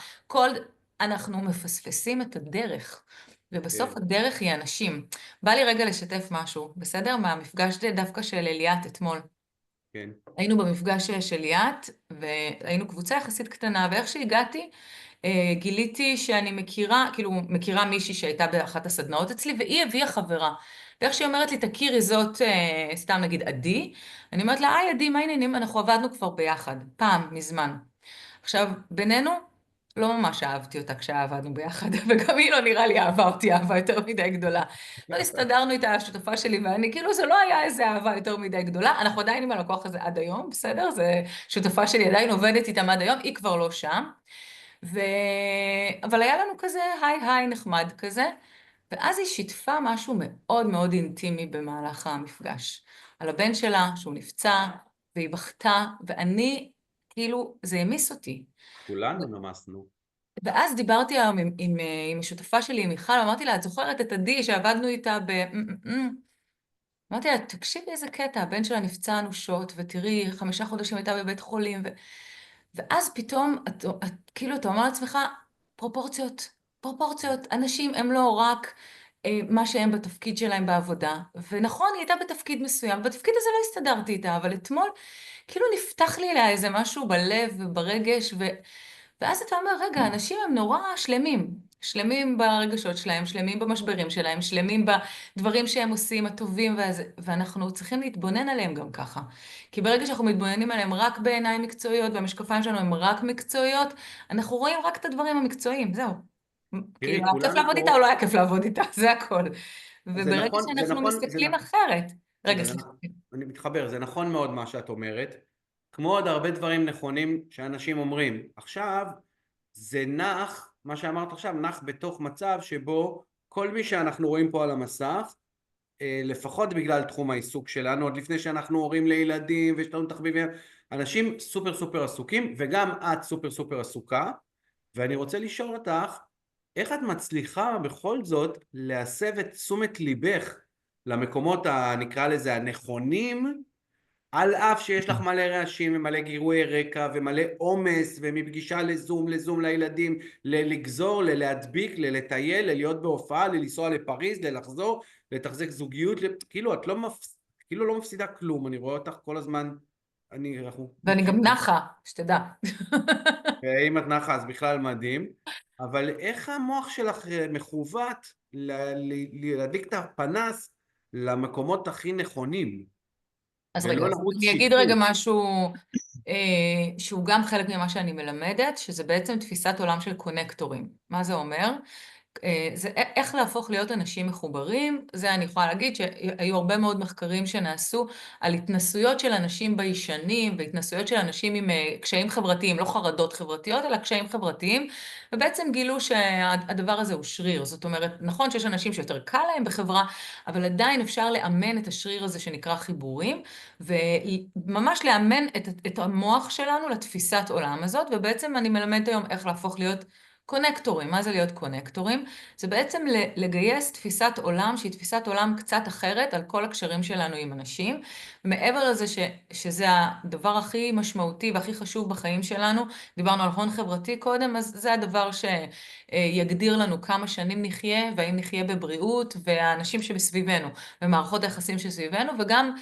אנחנו מפספסים את הדרך, כן, ובסוף הדרך היא אנשים. בא לי רגע לשתף משהו, בסדר? מהמפגש דווקא של ליאת אתמול. כן, היינו במפגש של ליאת, והיינו קבוצה יחסית קטנה, ואיך שהגעתי, גיליתי שאני מכירה, כאילו מכירה מישהי שהייתה באחת הסדנאות אצלי, והיא הביאה חברה. ואיך שהיא אומרת לי, תכירי זאת, סתם נגיד עדי, אני אומרת לה, היי עדי, מה העניינים? אנחנו עבדנו כבר ביחד, פעם, מזמן. עכשיו, בינינו, לא ממש אהבתי אותה כשעבדנו ביחד, וגם היא לא נראה לי אהבה אותי אהבה יותר מדי גדולה. לא הסתדרנו איתה, השותפה שלי ואני, כאילו זה לא היה איזה אהבה יותר מדי גדולה, אנחנו עדיין עם הלקוח הזה עד היום, בסדר? זה שותפה שלי עדיין עובדת איתם עד היום, היא כבר לא שם. ו... אבל היה לנו כזה היי היי נחמד כזה, ואז היא שיתפה משהו מאוד מאוד אינטימי במהלך המפגש. על הבן שלה, שהוא נפצע, והיא בכתה, ואני, כאילו, זה העמיס אותי. כולנו נמסנו. ואז דיברתי היום עם השותפה שלי, עם מיכל, אמרתי לה, את זוכרת את עדי שעבדנו איתה אמרתי לה, תקשיבי איזה קטע, הבן שלה נפצע אנושות, ותראי, 5 חודשים הייתה בבית חולים, ואז פתאום, כאילו, אתה אומר לעצמך, פרופורציות, פרופורציות, אנשים הם לא רק מה שהם בתפקיד שלהם בעבודה, ונכון, היא הייתה בתפקיד מסוים, בתפקיד הזה לא הסתדרתי איתה, אבל אתמול, כאילו נפתח לי לה איזה משהו בלב וברגש, ואז אתה אומר, רגע, אנשים הם נורא שלמים, שלמים ברגשות שלהם, שלמים במשברים שלהם, שלמים בדברים שהם עושים, הטובים, ואנחנו צריכים להתבונן עליהם גם ככה. כי ברגע שאנחנו מתבוננים עליהם רק בעיניים מקצועיות, והמשקפיים שלנו הם רק מקצועיות, אנחנו רואים רק את הדברים המקצועיים, זהו. כאילו, תראי, היה כיף כולנו לעבוד איתה או פה, לא היה כיף לעבוד איתה, זה הכל. זה וברגע נכון, זה שאנחנו נכון, מסתכלים אחרת, רגע, זה סליחה. נכון, אני מתחבר, זה נכון מאוד מה שאת אומרת, כמו עוד הרבה דברים נכונים שאנשים אומרים. עכשיו, זה נח, מה שאמרת עכשיו, נח בתוך מצב שבו כל מי שאנחנו רואים פה על המסך, לפחות בגלל תחום העיסוק שלנו, עוד לפני שאנחנו הורים לילדים ויש לנו תחביבים, אנשים סופר סופר עסוקים, וגם את סופר סופר עסוקה, ואני רוצה לשאול אותך, איך את מצליחה בכל זאת להסב את תשומת ליבך למקומות, נקרא לזה, הנכונים, על אף שיש לך מלא רעשים ומלא גירויי רקע ומלא עומס ומפגישה לזום לזום לילדים, לגזור, להדביק, לטייל, להיות בהופעה, לנסוע לפריז, לחזור, לתחזק זוגיות, כאילו את לא, כאילו לא מפסידה כלום, אני רואה אותך כל הזמן, אנחנו ואני גם מקשיבים, נחה, שתדע. ואם את נחה אז בכלל מדהים, אבל איך המוח שלך מכוות להדליק את הפנס למקומות הכי נכונים, אז רגע, ולא אז לרוץ אני אגיד רגע שיפוט? משהו שהוא גם חלק ממה שאני מלמדת, שזה בעצם תפיסת עולם של קונקטורים. מה זה אומר? זה איך להפוך להיות אנשים מחוברים, זה אני יכולה להגיד שהיו הרבה מאוד מחקרים שנעשו על התנסויות של אנשים ביישנים והתנסויות של אנשים עם קשיים חברתיים, לא חרדות חברתיות, אלא קשיים חברתיים, ובעצם גילו שהדבר הזה הוא שריר. זאת אומרת, נכון שיש אנשים שיותר קל להם בחברה, אבל עדיין אפשר לאמן את השריר הזה שנקרא חיבורים, וממש לאמן את המוח שלנו לתפיסת עולם הזאת, ובעצם אני מלמדת היום איך להפוך להיות קונקטורים. מה זה להיות קונקטורים? זה בעצם לגייס תפיסת עולם שהיא תפיסת עולם קצת אחרת על כל הקשרים שלנו עם אנשים. מעבר לזה שזה הדבר הכי משמעותי והכי חשוב בחיים שלנו, דיברנו על הון חברתי קודם, אז זה הדבר שיגדיר לנו כמה שנים נחיה, והאם נחיה בבריאות, והאנשים שמסביבנו, ומערכות היחסים שסביבנו, וגם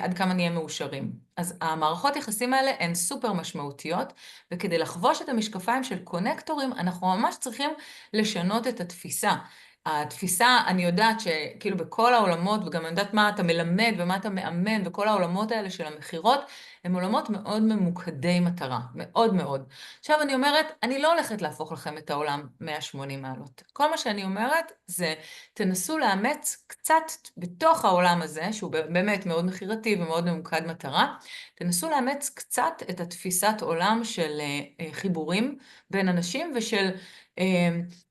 עד כמה נהיה מאושרים. אז המערכות יחסים האלה הן סופר משמעותיות, וכדי לחבוש את המשקפיים של קונקטורים, אנחנו ממש צריכים לשנות את התפיסה. התפיסה, אני יודעת שכאילו בכל העולמות, וגם אני יודעת מה אתה מלמד ומה אתה מאמן, וכל העולמות האלה של המכירות, הם עולמות מאוד ממוקדי מטרה, מאוד מאוד. עכשיו אני אומרת, אני לא הולכת להפוך לכם את העולם 180 מעלות. כל מה שאני אומרת זה, תנסו לאמץ קצת בתוך העולם הזה, שהוא באמת מאוד מכירתי ומאוד ממוקד מטרה, תנסו לאמץ קצת את התפיסת עולם של חיבורים בין אנשים ושל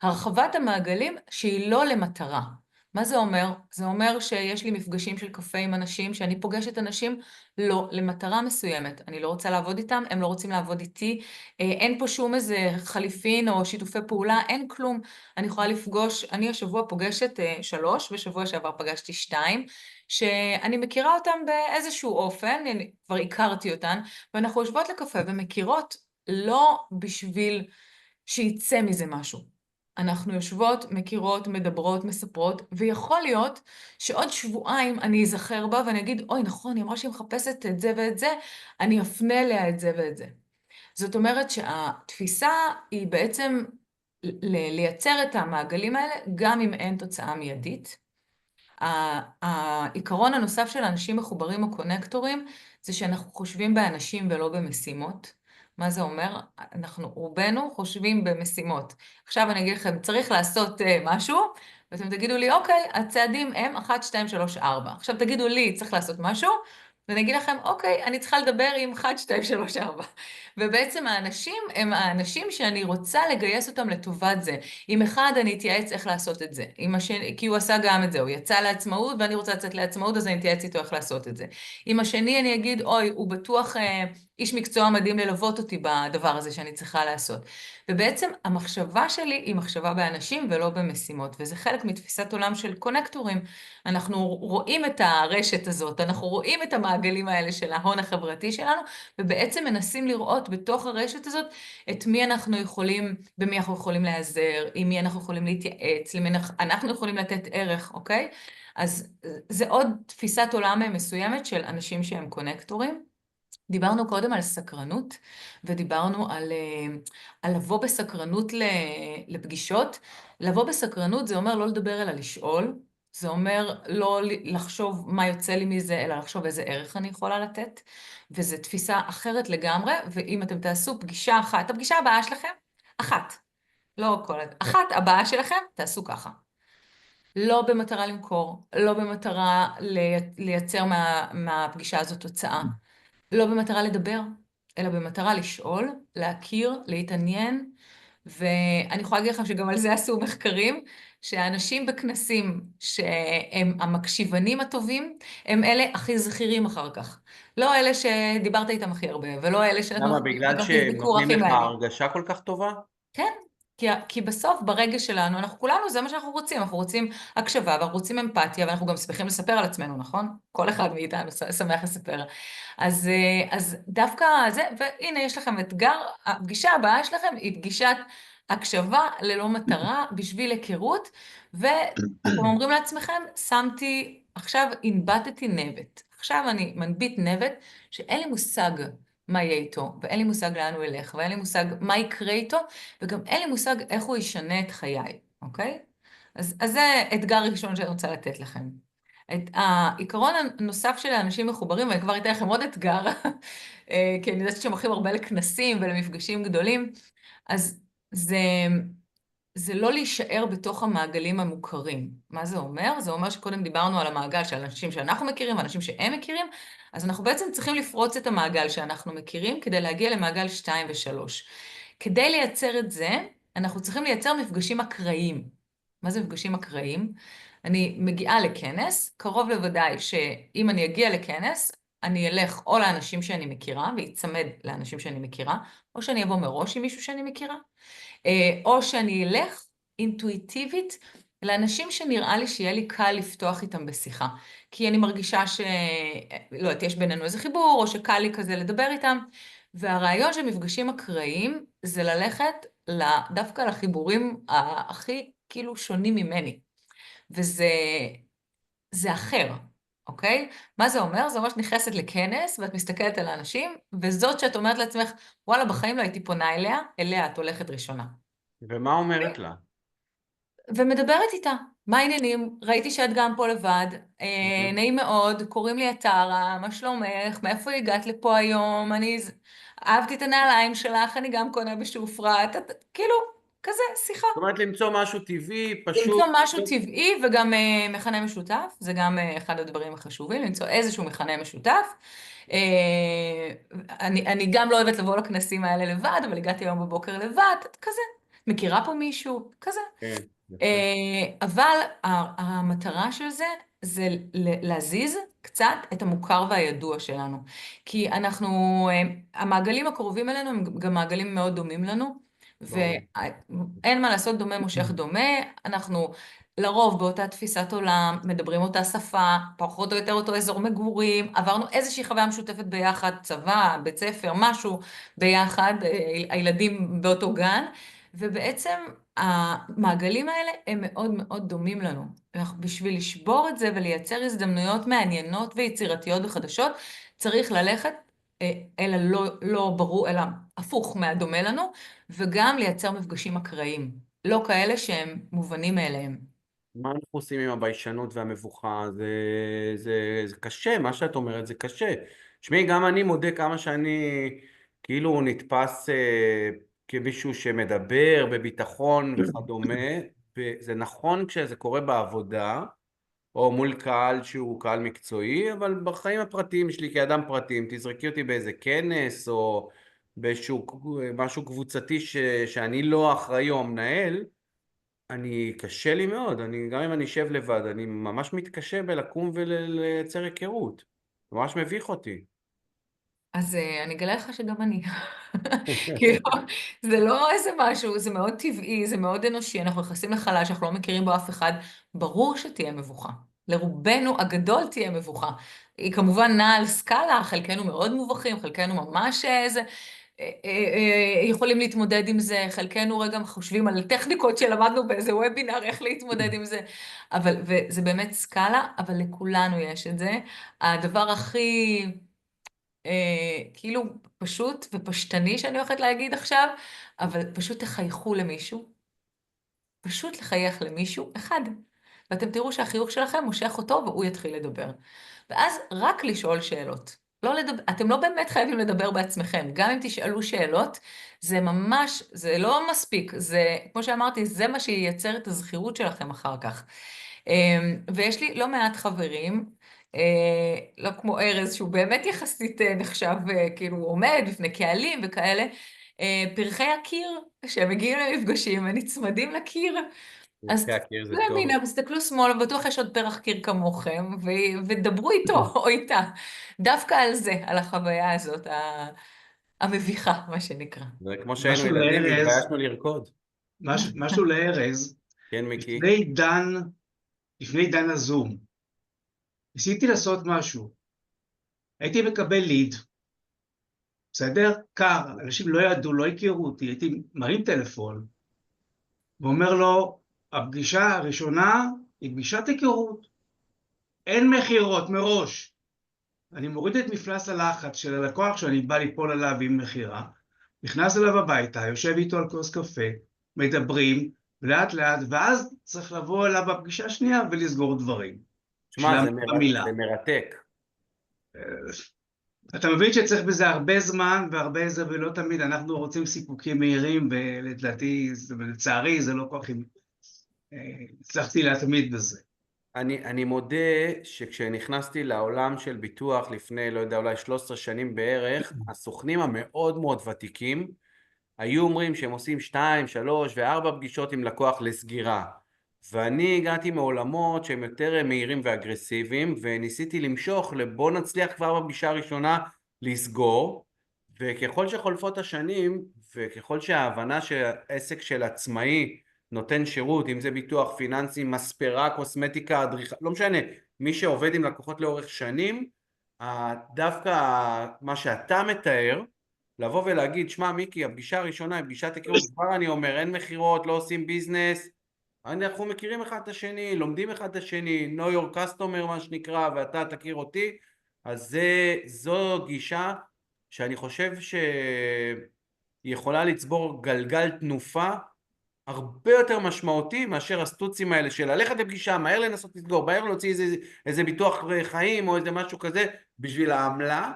הרחבת המעגלים שהיא לא למטרה. מה זה אומר? זה אומר שיש לי מפגשים של קפה עם אנשים, שאני פוגשת אנשים לא למטרה מסוימת. אני לא רוצה לעבוד איתם, הם לא רוצים לעבוד איתי, אין פה שום איזה חליפין או שיתופי פעולה, אין כלום. אני יכולה לפגוש, אני השבוע פוגשת 3, ושבוע שעבר פגשתי 2, שאני מכירה אותן באיזשהו אופן, אני כבר הכרתי אותן, ואנחנו יושבות לקפה ומכירות לא בשביל שיצא מזה משהו. אנחנו יושבות, מכירות, מדברות, מספרות, ויכול להיות שעוד שבועיים אני אזכר בה ואני אגיד, אוי נכון, היא אמרה שהיא מחפשת את זה ואת זה, אני אפנה אליה את זה ואת זה. זאת אומרת שהתפיסה היא בעצם לייצר את המעגלים האלה, גם אם אין תוצאה מיידית. העיקרון הנוסף של אנשים מחוברים או קונקטורים, זה שאנחנו חושבים באנשים ולא במשימות. מה זה אומר? אנחנו רובנו חושבים במשימות. עכשיו אני אגיד לכם, צריך לעשות משהו, ואתם תגידו לי, אוקיי, הצעדים הם 1, 2, 3, 4. עכשיו תגידו לי, צריך לעשות משהו, ואני אגיד לכם, אוקיי, אני צריכה לדבר עם 1, 2, 3, 4. ובעצם האנשים הם האנשים שאני רוצה לגייס אותם לטובת זה. עם אחד אני אתייעץ איך לעשות את זה. עם השני, כי הוא עשה גם את זה, הוא יצא לעצמאות ואני רוצה לצאת לעצמאות, אז אני אתייעץ איתו איך לעשות את זה. עם השני אני אגיד, אוי, הוא בטוח איש מקצוע מדהים ללוות אותי בדבר הזה שאני צריכה לעשות. ובעצם המחשבה שלי היא מחשבה באנשים ולא במשימות, וזה חלק מתפיסת עולם של קונקטורים. אנחנו רואים את הרשת הזאת, אנחנו רואים את המעגלים האלה של ההון החברתי שלנו, ובעצם מנסים לראות בתוך הרשת הזאת את מי אנחנו יכולים, במי אנחנו יכולים להיעזר, עם מי אנחנו יכולים להתייעץ, למי אנחנו יכולים לתת ערך, אוקיי? אז זה עוד תפיסת עולם מסוימת של אנשים שהם קונקטורים. דיברנו קודם על סקרנות, ודיברנו על לבוא בסקרנות לפגישות. לבוא בסקרנות זה אומר לא לדבר אלא לשאול, זה אומר לא לחשוב מה יוצא לי מזה, אלא לחשוב איזה ערך אני יכולה לתת, וזו תפיסה אחרת לגמרי, ואם אתם תעשו פגישה אחת, הפגישה הבאה שלכם, אחת, לא כל, אחת הבאה שלכם, תעשו ככה. לא במטרה למכור, לא במטרה לייצר מהפגישה הזאת תוצאה. לא במטרה לדבר, אלא במטרה לשאול, להכיר, להתעניין, ואני יכולה להגיד לכם שגם על זה עשו מחקרים, שהאנשים בכנסים שהם המקשיבנים הטובים, הם אלה הכי זכירים אחר כך. לא אלה שדיברת איתם הכי הרבה, ולא אלה שנתנו למה? לך בגלל גם פידבק שנותנים הכי לך מעניין. הרגשה כל כך טובה? כן, כי בסוף, ברגע שלנו, אנחנו כולנו, זה מה שאנחנו רוצים. אנחנו רוצים הקשבה, ואנחנו רוצים אמפתיה, ואנחנו גם שמחים לספר על עצמנו, נכון? כל אחד מאיתנו שמח לספר. אז דווקא זה, והנה יש לכם אתגר, הפגישה הבאה שלכם היא פגישת הקשבה ללא מטרה, בשביל היכרות, ואתם אומרים לעצמכם, עכשיו הנבטתי נבט. עכשיו אני מנביט נבט שאין לי מושג מה יהיה איתו, ואין לי מושג לאן הוא ילך, ואין לי מושג מה יקרה איתו, וגם אין לי מושג איך הוא ישנה את חיי, אוקיי? אז זה אתגר ראשון שאני רוצה לתת לכם. העיקרון הנוסף של האנשים מחוברים, ואני כבר אתן לכם עוד אתגר, כי אני יודעת שהם הולכים הרבה לכנסים ולמפגשים גדולים, אז זה, זה לא להישאר בתוך המעגלים המוכרים. מה זה אומר? זה אומר שקודם דיברנו על המעגל של אנשים שאנחנו מכירים ואנשים שהם מכירים, אז אנחנו בעצם צריכים לפרוץ את המעגל שאנחנו מכירים כדי להגיע למעגל 2 ו-3. כדי לייצר את זה, אנחנו צריכים לייצר מפגשים אקראיים. מה זה מפגשים אקראיים? אני מגיעה לכנס, קרוב לוודאי שאם אני אגיע לכנס, אני אלך או לאנשים שאני מכירה, ויצמד לאנשים שאני מכירה, או שאני אבוא מראש עם מישהו שאני מכירה, או שאני אלך אינטואיטיבית לאנשים שנראה לי שיהיה לי קל לפתוח איתם בשיחה. כי אני מרגישה לא יודעת, יש בינינו איזה חיבור, או שקל לי כזה לדבר איתם. והרעיון של מפגשים אקראיים זה ללכת דווקא לחיבורים הכי כאילו שונים ממני. וזה אחר, אוקיי? מה זה אומר? זה אומר שאת נכנסת לכנס ואת מסתכלת על האנשים, וזאת שאת אומרת לעצמך, וואלה, בחיים לא הייתי פונה אליה את הולכת ראשונה. ומה אומרת לה? ומדברת איתה, מה העניינים? ראיתי שאת גם פה לבד, נעים מאוד, קוראים לי עטרה, מה שלומך? מאיפה הגעת לפה היום? אהבתי את הנעליים שלך, אני גם קונה בשופרט, כאילו, כזה, שיחה. זאת אומרת למצוא משהו טבעי, למצוא פשוט. משהו טבעי וגם מכנה משותף, זה גם אחד הדברים החשובים, למצוא איזשהו מכנה משותף. אני גם לא אוהבת לבוא לכנסים האלה לבד, אבל הגעתי היום בבוקר לבד, כזה. מכירה פה מישהו? כזה. כן, יפה. אבל המטרה של זה להזיז קצת את המוכר והידוע שלנו. כי המעגלים הקרובים אלינו הם גם מעגלים מאוד דומים לנו, ברור. ואין מה לעשות, דומה מושך דומה. אנחנו לרוב באותה תפיסת עולם, מדברים אותה שפה, פחות או יותר אותו אזור מגורים, עברנו איזושהי חוויה משותפת ביחד, צבא, בית ספר, משהו ביחד, הילדים באותו גן, ובעצם המעגלים האלה הם מאוד מאוד דומים לנו. בשביל לשבור את זה ולייצר הזדמנויות מעניינות ויצירתיות וחדשות, צריך ללכת אלא לא ברור, אלא הפוך מהדומה לנו, וגם לייצר מפגשים אקראיים, לא כאלה שהם מובנים מאליהם. מה אנחנו עושים עם הביישנות והמבוכה? זה קשה, מה שאת אומרת זה קשה. תשמעי, גם אני מודה כמה שאני כאילו הוא נתפס כמישהו שמדבר בביטחון וכדומה, וזה נכון כשזה קורה בעבודה, או מול קהל שהוא קהל מקצועי, אבל בחיים הפרטיים שלי כאדם פרטי, אם תזרקי אותי באיזה כנס, או באיזשהו משהו קבוצתי שאני לא אחראי או המנהל, קשה לי מאוד, גם אם אני אשב לבד, אני ממש מתקשה בלקום ולייצר היכרות, ממש מביך אותי. אז אני אגלה לך שגם אני. כאילו, זה לא איזה משהו, זה מאוד טבעי, זה מאוד אנושי, אנחנו נכנסים לחלל שאנחנו לא מכירים בו אף אחד, ברור שתהיה מבוכה. לרובנו הגדול תהיה מבוכה. היא כמובן נעה על סקאלה, חלקנו מאוד מבוכים, חלקנו ממש יכולים להתמודד עם זה, חלקנו רגע חושבים על טכניקות שלמדנו באיזה וובינר, איך להתמודד עם זה, וזה באמת סקאלה, אבל לכולנו יש את זה. הדבר הכי כאילו פשוט ופשטני שאני הולכת להגיד עכשיו, אבל פשוט תחייכו למישהו, פשוט לחייך למישהו אחד, ואתם תראו שהחיוך שלכם מושך אותו והוא יתחיל לדבר. ואז רק לשאול שאלות. לא לדבר, אתם לא באמת חייבים לדבר בעצמכם, גם אם תשאלו שאלות, זה ממש, זה לא מספיק, זה, כמו שאמרתי, זה מה שייצר את הזכירות שלכם אחר כך. ויש לי לא מעט חברים, לא כמו ארז, שהוא באמת יחסית נחשב, כאילו הוא עומד בפני קהלים וכאלה, פרחי הקיר, שהם מגיעים למפגשים, הם נצמדים לקיר, אז פרחי הקיר זה תסתכלו טוב. ימינה ותסתכלו שמאלה, בטוח יש עוד פרח קיר כמוכם, ודברו איתו או איתה. דווקא על זה, על החוויה הזאת, המביכה, מה שנקרא. זה כמו שהיינו משהו ילדים לארז, והתביישנו לרקוד. משהו לארז, כן, מיקי? לפני עידן הזום, ניסיתי לעשות משהו, הייתי מקבל ליד, בסדר? קר, אנשים לא ידעו, לא הכירו אותי, הייתי מרים טלפון, ואומר לו, הפגישה הראשונה היא פגישת היכרות, אין מחירות מראש. אני מוריד את מפלס הלחץ של הלקוח שאני בא ליפול עליו עם מחירה, נכנס אליו הביתה, יושב איתו על כוס קפה, מדברים, לאט לאט, ואז צריך לבוא אליו בפגישה השנייה ולסגור דברים. שמע, שילמתי במילה. זה מרתק. אתה מבין שצריך בזה הרבה זמן והרבה זה, ולא תמיד אנחנו רוצים סיפוקים מהירים, ולדעתי, לצערי, זה לא כל כך הצלחתי להתמיד בזה. אני מודה שכשנכנסתי לעולם של ביטוח לפני, לא יודע, אולי 13 שנים בערך, הסוכנים המאוד מאוד ותיקים היו אומרים שהם עושים 2, 3 ו4 פגישות עם לקוח לסגירה. ואני הגעתי מעולמות שהם יותר מהירים ואגרסיביים, וניסיתי למשוך לבוא נצליח כבר בפגישה הראשונה לסגור, וככל שחולפות השנים, וככל שההבנה שהעסק של עצמאי נותן שירות, אם זה ביטוח פיננסי, מספרה, קוסמטיקה, אדריכל, לא משנה, מי שעובד עם לקוחות לאורך שנים, דווקא מה שאתה מתאר, לבוא ולהגיד, שמע מיקי, הפגישה הראשונה היא פגישת היכרות, כבר אני אומר, אין מחירות, לא עושים ביזנס, אנחנו מכירים אחד את השני, לומדים אחד את השני, know your customer מה שנקרא, ואתה תכיר אותי, אז זו גישה שאני חושב שהיא יכולה לצבור גלגל תנופה הרבה יותר משמעותי מאשר הסטוצים האלה של ללכת לפגישה, מהר לנסות לסגור, מהר להוציא איזה ביטוח חיים או איזה משהו כזה בשביל העמלה.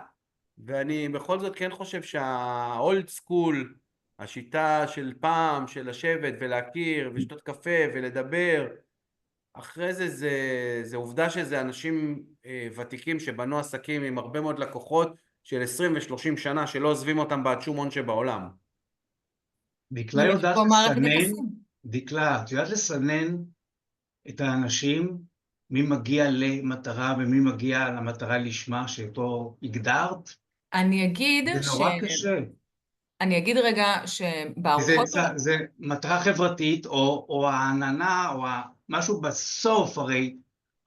ואני בכל זאת כן חושב שהאולד סקול, השיטה של פעם, של לשבת ולהכיר ושתות קפה ולדבר, אחרי זה עובדה שזה אנשים ותיקים שבנו עסקים עם הרבה מאוד לקוחות של 20 ו-30 שנה שלא עוזבים אותם בעד שום הון שבעולם. דקלה יש יודעת פה מערכת לסנן, יחסים. דקלה, את יודעת לסנן את האנשים, מי מגיע למטרה ומי מגיע למטרה לשמה שאותו הגדרת? אני אגיד זה נורא קשה. אני אגיד רגע שבארוחות... זה מטרה חברתית, או העננה, או משהו בסוף הרי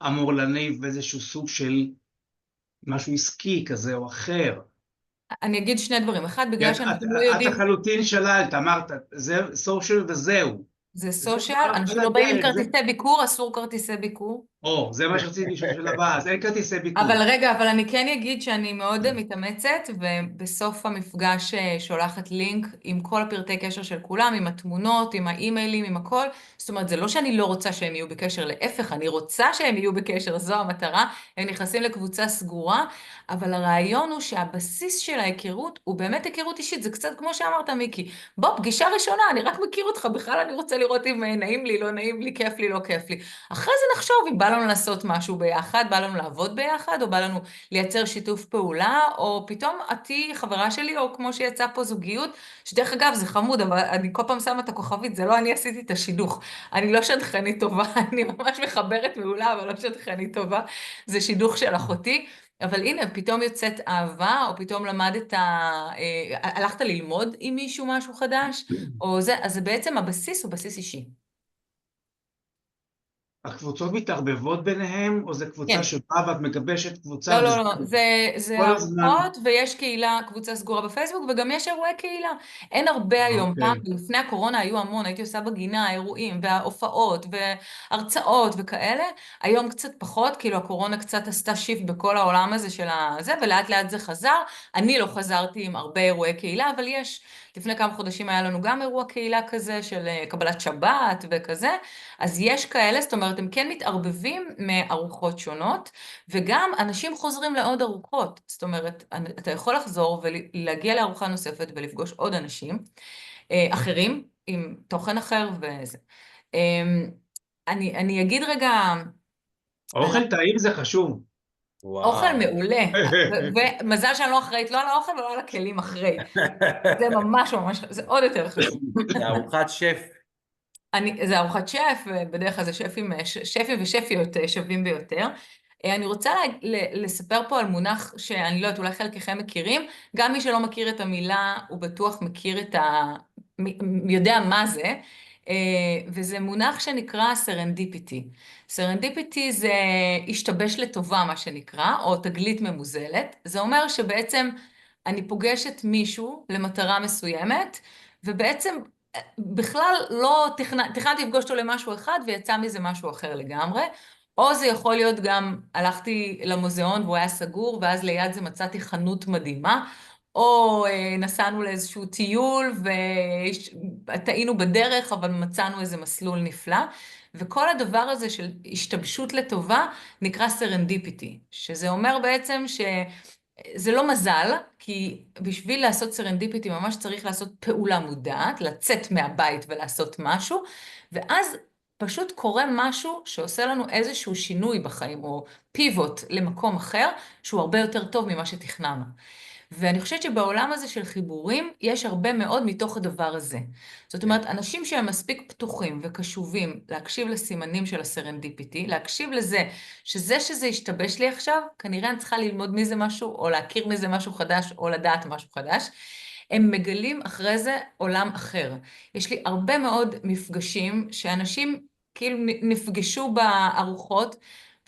אמור להניב באיזשהו סוג של משהו עסקי כזה או אחר. אני אגיד שני דברים. אחד, בגלל שאנשים לא את יודעים, לחלוטין שללת, אמרת, זה סושיאל וזהו. זה זה סושיאל, על אנשים לא באים עם הדרך, זה... כרטיסי ביקור, אסור כרטיסי ביקור. או, זה מה שרציתי לשאול של הבא, אז אין כרטיסי ביקור. אבל רגע, אבל אני כן אגיד שאני מאוד מתאמצת, ובסוף המפגש שולחת לינק עם כל הפרטי קשר של כולם, עם התמונות, עם האימיילים, עם הכל. זאת אומרת, זה לא שאני לא רוצה שהם יהיו בקשר, להפך, אני רוצה שהם יהיו בקשר, זו המטרה. הם נכנסים לקבוצה סגורה, אבל הרעיון הוא שהבסיס של ההיכרות הוא באמת היכרות אישית. זה קצת כמו שאמרת, מיקי. בוא, פגישה ראשונה, אני רק מכיר אותך, בכלל אני רוצה לראות אם נעים לי, לא נעים לי, כיף לי, לא כיף לי. אחרי זה נחשוב אם בא לנו לעשות משהו ביחד, בא לנו לעבוד ביחד, או בא לנו לייצר שיתוף פעולה, או פתאום את תהיי חברה שלי, או כמו שיצא פה זוגיות, שדרך אגב זה חמוד, אבל אני כל פעם שמה את הכוכבית, זה לא אני עשיתי את השידוך. אני לא שדכנית טובה, אני ממש מחברת מעולה, אבל לא שדכנית טובה. זה שידוך של אחותי. אבל הנה, פתאום יוצאת אהבה, או פתאום למדת, הלכת ללמוד עם מישהו משהו חדש, או זה, אז זה בעצם הבסיס הוא בסיס אישי. הקבוצות מתערבבות ביניהם, או זה קבוצה כן. שבאה ואת מגבשת קבוצה לא, לא, וזה לא, זה כל הזמן? ארוחות ויש קהילה, קבוצה סגורה בפייסבוק, וגם יש אירועי קהילה. אין הרבה היום, פעם, אוקיי. לפני הקורונה היו המון, הייתי עושה בגינה, אירועים וההופעות והרצאות וכאלה. היום קצת פחות, כאילו הקורונה קצת עשתה שיפט בכל העולם הזה של הזה, ולאט לאט זה חזר. אני לא חזרתי עם הרבה אירועי קהילה, אבל יש, לפני כמה חודשים היה לנו גם אירוע קהילה כזה של קבלת שבת וכזה, אז יש כאלה, זאת אומרת, הם כן מתערבבים מארוחות שונות. וגם אנשים חוזרים לעוד ארוחות, זאת אומרת, אתה יכול לחזור ולהגיע לארוחה נוספת ולפגוש עוד אנשים אחרים עם תוכן אחר וזה. אני אגיד רגע, על האוכל טעים זה חשוב. האוכל וואו. מעולה, ומזל שאני לא אחראית לא על האוכל ולא על הכלים אחרי, זה ממש ממש, זה עוד יותר חשוב. זה ארוחת שף. זה ארוחת שף, בדרך כלל זה שפים ושפיות שווים ביותר. אני רוצה לספר פה על מונח שאני לא יודעת, אולי חלקכם מכירים, גם מי שלא מכיר את המילה, הוא בטוח מכיר יודע מה זה, וזה מונח שנקרא סרנדיפיטי. סרנדיפיטי זה השתבש לטובה, מה שנקרא, או תגלית ממוזלת. זה אומר שבעצם אני פוגשת מישהו למטרה מסוימת, ובעצם בכלל לא תכננתי לפגוש אותו למשהו אחד ויצא מזה משהו אחר לגמרי, או זה יכול להיות גם, הלכתי למוזיאון והוא היה סגור, ואז ליד זה מצאתי חנות מדהימה, או נסענו לאיזשהו טיול וטעינו בדרך, אבל מצאנו איזה מסלול נפלא, וכל הדבר הזה של השתבשות לטובה נקרא סרנדיפיטי, שזה אומר בעצם זה לא מזל, כי בשביל לעשות סרנדיפיטי ממש צריך לעשות פעולה מודעת, לצאת מהבית ולעשות משהו, ואז פשוט קורה משהו שעושה לנו איזשהו שינוי בחיים, או פיבוט למקום אחר, שהוא הרבה יותר טוב ממה שתכננו. ואני חושבת שבעולם הזה של חיבורים, יש הרבה מאוד מתוך הדבר הזה. זאת אומרת, אנשים שהם מספיק פתוחים וקשובים להקשיב לסימנים של הסרנדיפיטי, להקשיב לזה שזה השתבש לי עכשיו, כנראה אני צריכה ללמוד מזה משהו, או להכיר מזה משהו חדש, או לדעת משהו חדש. הם מגלים אחרי זה עולם אחר. יש לי הרבה מאוד מפגשים שאנשים כאילו נפגשו בארוחות,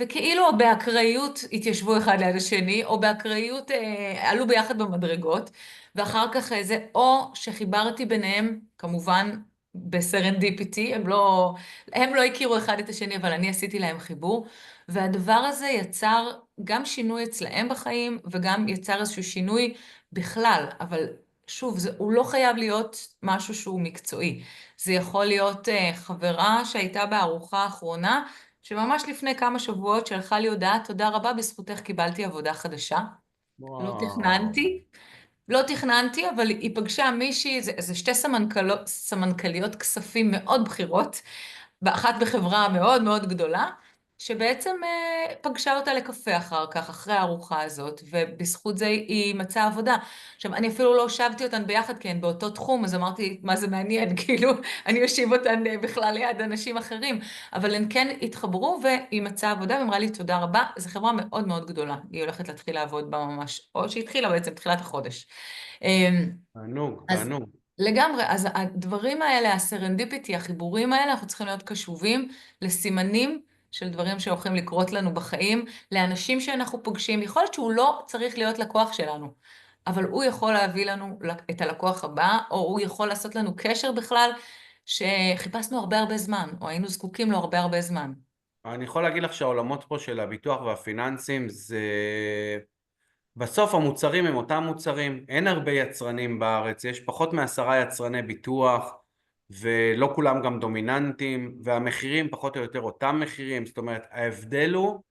וכאילו באקראיות התיישבו אחד ליד השני, או באקראיות עלו ביחד במדרגות, ואחר כך זה, או שחיברתי ביניהם, כמובן בסרנדיפיטי, הם לא הכירו אחד את השני, אבל אני עשיתי להם חיבור, והדבר הזה יצר גם שינוי אצלהם בחיים, וגם יצר איזשהו שינוי בכלל, אבל שוב, הוא לא חייב להיות משהו שהוא מקצועי. זה יכול להיות חברה שהייתה בארוחה האחרונה, שממש לפני כמה שבועות שלחה לי הודעה, תודה רבה, בזכותך קיבלתי עבודה חדשה. לא וואו. תכננתי, לא תכננתי, אבל היא פגשה מישהי, זה שתי סמנכ"ליות כספים מאוד בכירות, אחת בחברה מאוד מאוד גדולה, שבעצם פגשה אותה לקפה אחר כך, אחרי הארוחה הזאת, ובזכות זה היא מצאה עבודה. עכשיו, אני אפילו לא הושבתי אותן ביחד, כי הן באותו תחום, אז אמרתי, מה זה מעניין, כאילו, אני אושיב אותן בכלל ליד אנשים אחרים, אבל הן כן התחברו, והיא מצאה עבודה, ואמרה לי, תודה רבה, זו חברה מאוד מאוד גדולה, היא הולכת להתחיל לעבוד בה ממש, או שהתחילה בעצם, תחילת החודש. תענוג, אז תענוג. לגמרי, אז הדברים האלה, הסרנדיפיטי, החיבורים האלה, אנחנו צריכים להיות קשובים לסימנים של דברים שהולכים לקרות לנו בחיים, לאנשים שאנחנו פוגשים. יכול להיות שהוא לא צריך להיות לקוח שלנו, אבל הוא יכול להביא לנו את הלקוח הבא, או הוא יכול לעשות לנו קשר בכלל, שחיפשנו הרבה הרבה זמן, או היינו זקוקים לו הרבה הרבה זמן. אני יכול להגיד לך שהעולמות פה של הביטוח והפיננסים זה... בסוף המוצרים הם אותם מוצרים, אין הרבה יצרנים בארץ, יש פחות מ10 יצרני ביטוח ולא כולם גם דומיננטיים, והמחירים פחות או יותר אותם מחירים. זאת אומרת, ההבדל הוא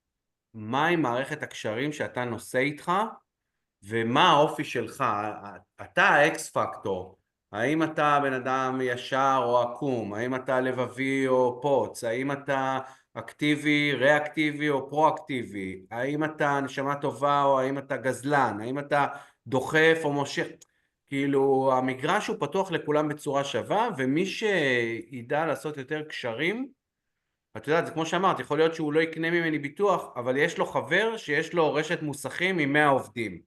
מהי מערכת הקשרים שאתה נושא איתך ומה האופי שלך. אתה האקס פקטור. האם אתה בן אדם ישר או עקום, האם אתה לבבי או פוץ, האם אתה אקטיבי, ריאקטיבי או פרואקטיבי, האם אתה נשמה טובה או האם אתה גזלן, האם אתה דוחף או מושך. כאילו המגרש הוא פתוח לכולם בצורה שווה, ומי שידע לעשות יותר קשרים, את יודעת, זה כמו שאמרת, יכול להיות שהוא לא יקנה ממני ביטוח, אבל יש לו חבר שיש לו רשת מוסכים עם 100 עובדים.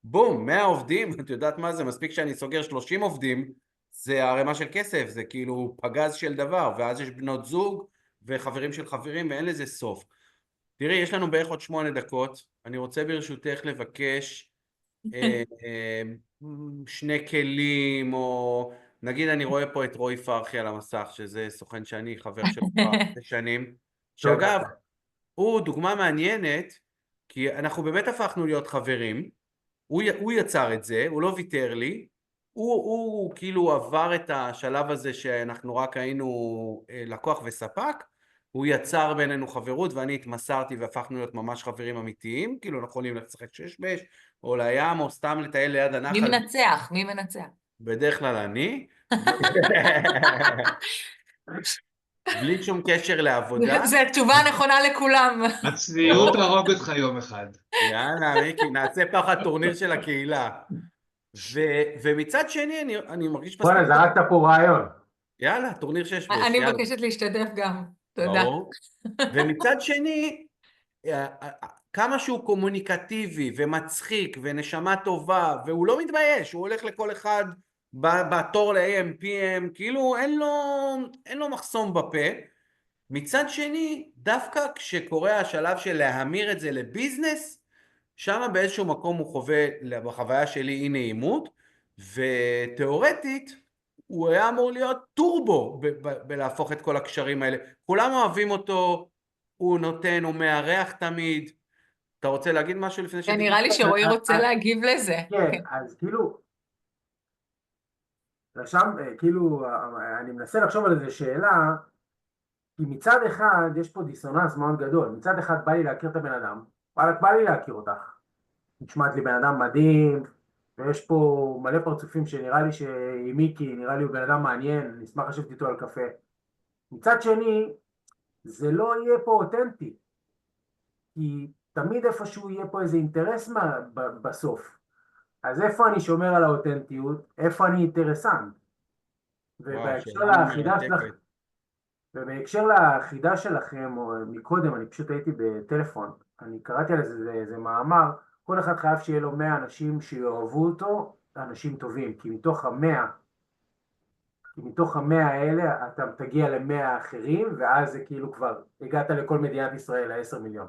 בום, 100 עובדים, את יודעת מה זה? מספיק שאני סוגר 30 עובדים, זה ערימה של כסף, זה כאילו פגז של דבר, ואז יש בנות זוג וחברים של חברים, ואין לזה סוף. תראי, יש לנו בערך עוד 8 דקות, אני רוצה ברשותך לבקש אה, 2 כלים, או נגיד אני רואה פה את רועי פרחי על המסך, שזה סוכן שאני חבר שלו כבר 6 שנים, שאגב, הוא דוגמה מעניינת, כי אנחנו באמת הפכנו להיות חברים, הוא יצר את זה, הוא לא ויתר לי, הוא כאילו עבר את השלב הזה שאנחנו רק היינו לקוח וספק, הוא יצר בינינו חברות ואני התמסרתי והפכנו להיות ממש חברים אמיתיים, כאילו אנחנו יכולים לשחק שש בש או לים או סתם לטייל ליד מי הנחל. מנצח? מי מנצח? בדרך כלל אני, בלי שום קשר לעבודה. זו התשובה הנכונה לכולם. הצניעות תהרוג אותך יום אחד. יאללה מיקי, נעשה פחד טורניר של הקהילה. ומצד שני אני מרגיש בוא'נה, מספיק... זרקת פה רעיון. יאללה, טורניר שש בש, אני יאללה. מבקשת להשתתף גם. תודה. ברור. ומצד שני, כמה שהוא קומוניקטיבי ומצחיק ונשמה טובה, והוא לא מתבייש, הוא הולך לכל אחד בתור ל-AM, PM, כאילו אין לו מחסום בפה. מצד שני, דווקא כשקורה השלב של להמיר את זה לביזנס, שם באיזשהו מקום הוא חווה, בחוויה שלי, אי נעימות, ותיאורטית הוא היה אמור להיות טורבו בלהפוך את כל הקשרים האלה. כולם אוהבים אותו, הוא נותן, הוא מארח תמיד. אתה רוצה להגיד משהו לפני שתגיד? נראה לי שרועי רוצה להגיב לזה. כן, אז כאילו, שם, כאילו, אני מנסה לחשוב על איזו שאלה, כי מצד אחד יש פה דיסוננס מאוד גדול. מצד אחד בא לי להכיר את הבן אדם, וואלכ, בא לי להכיר אותך. נשמעת לי בן אדם מדהים, ויש פה מלא פרצופים שנראה לי שעם מיקי, נראה לי הוא בן אדם מעניין, אני אשמח לשבת איתו על קפה. מצד שני, זה לא יהיה פה אותנטי, כי תמיד איפשהו יהיה פה איזה אינטרס בסוף. אז איפה אני שומר על האותנטיות? איפה אני אינטרסנט? ובהקשר לאחידה שלכם, או מקודם, אני פשוט הייתי בטלפון, אני קראתי על איזה מאמר, כל אחד חייב שיהיה לו 100 אנשים שיאהבו אותו, אנשים טובים, כי מתוך ה100 האלה אתה תגיע ל100 אחרים, ואז זה כאילו כבר הגעת לכל מדינת ישראל, 10 מיליון.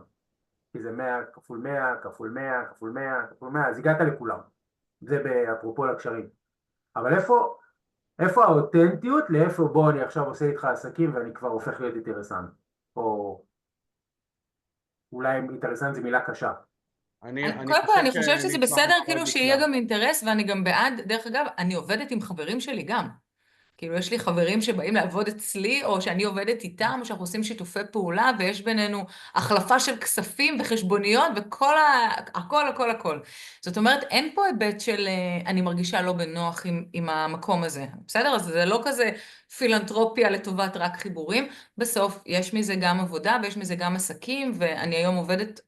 כי זה 100 כפול 100, כפול 100, כפול 100, כפול 100, אז הגעת לכולם. זה באפרופו לקשרים. אבל איפה האותנטיות, לאיפה בוא אני עכשיו עושה איתך עסקים ואני כבר הופך להיות אינטרסנט? או אולי אינטרסנט זה מילה קשה. קודם כל אני חושבת שזה בסדר כאילו שיהיה גם אינטרס, ואני גם בעד, דרך אגב, אני עובדת עם חברים שלי גם. כאילו יש לי חברים שבאים לעבוד אצלי, או שאני עובדת איתם, או שאנחנו עושים שיתופי פעולה, ויש בינינו החלפה של כספים וחשבוניות, וכל הכל. זאת אומרת, אין פה היבט של אני מרגישה לא בנוח עם המקום הזה. בסדר? אז זה לא כזה פילנטרופיה לטובת רק חיבורים. בסוף יש מזה גם עבודה, ויש מזה גם עסקים, ואני היום עובדת...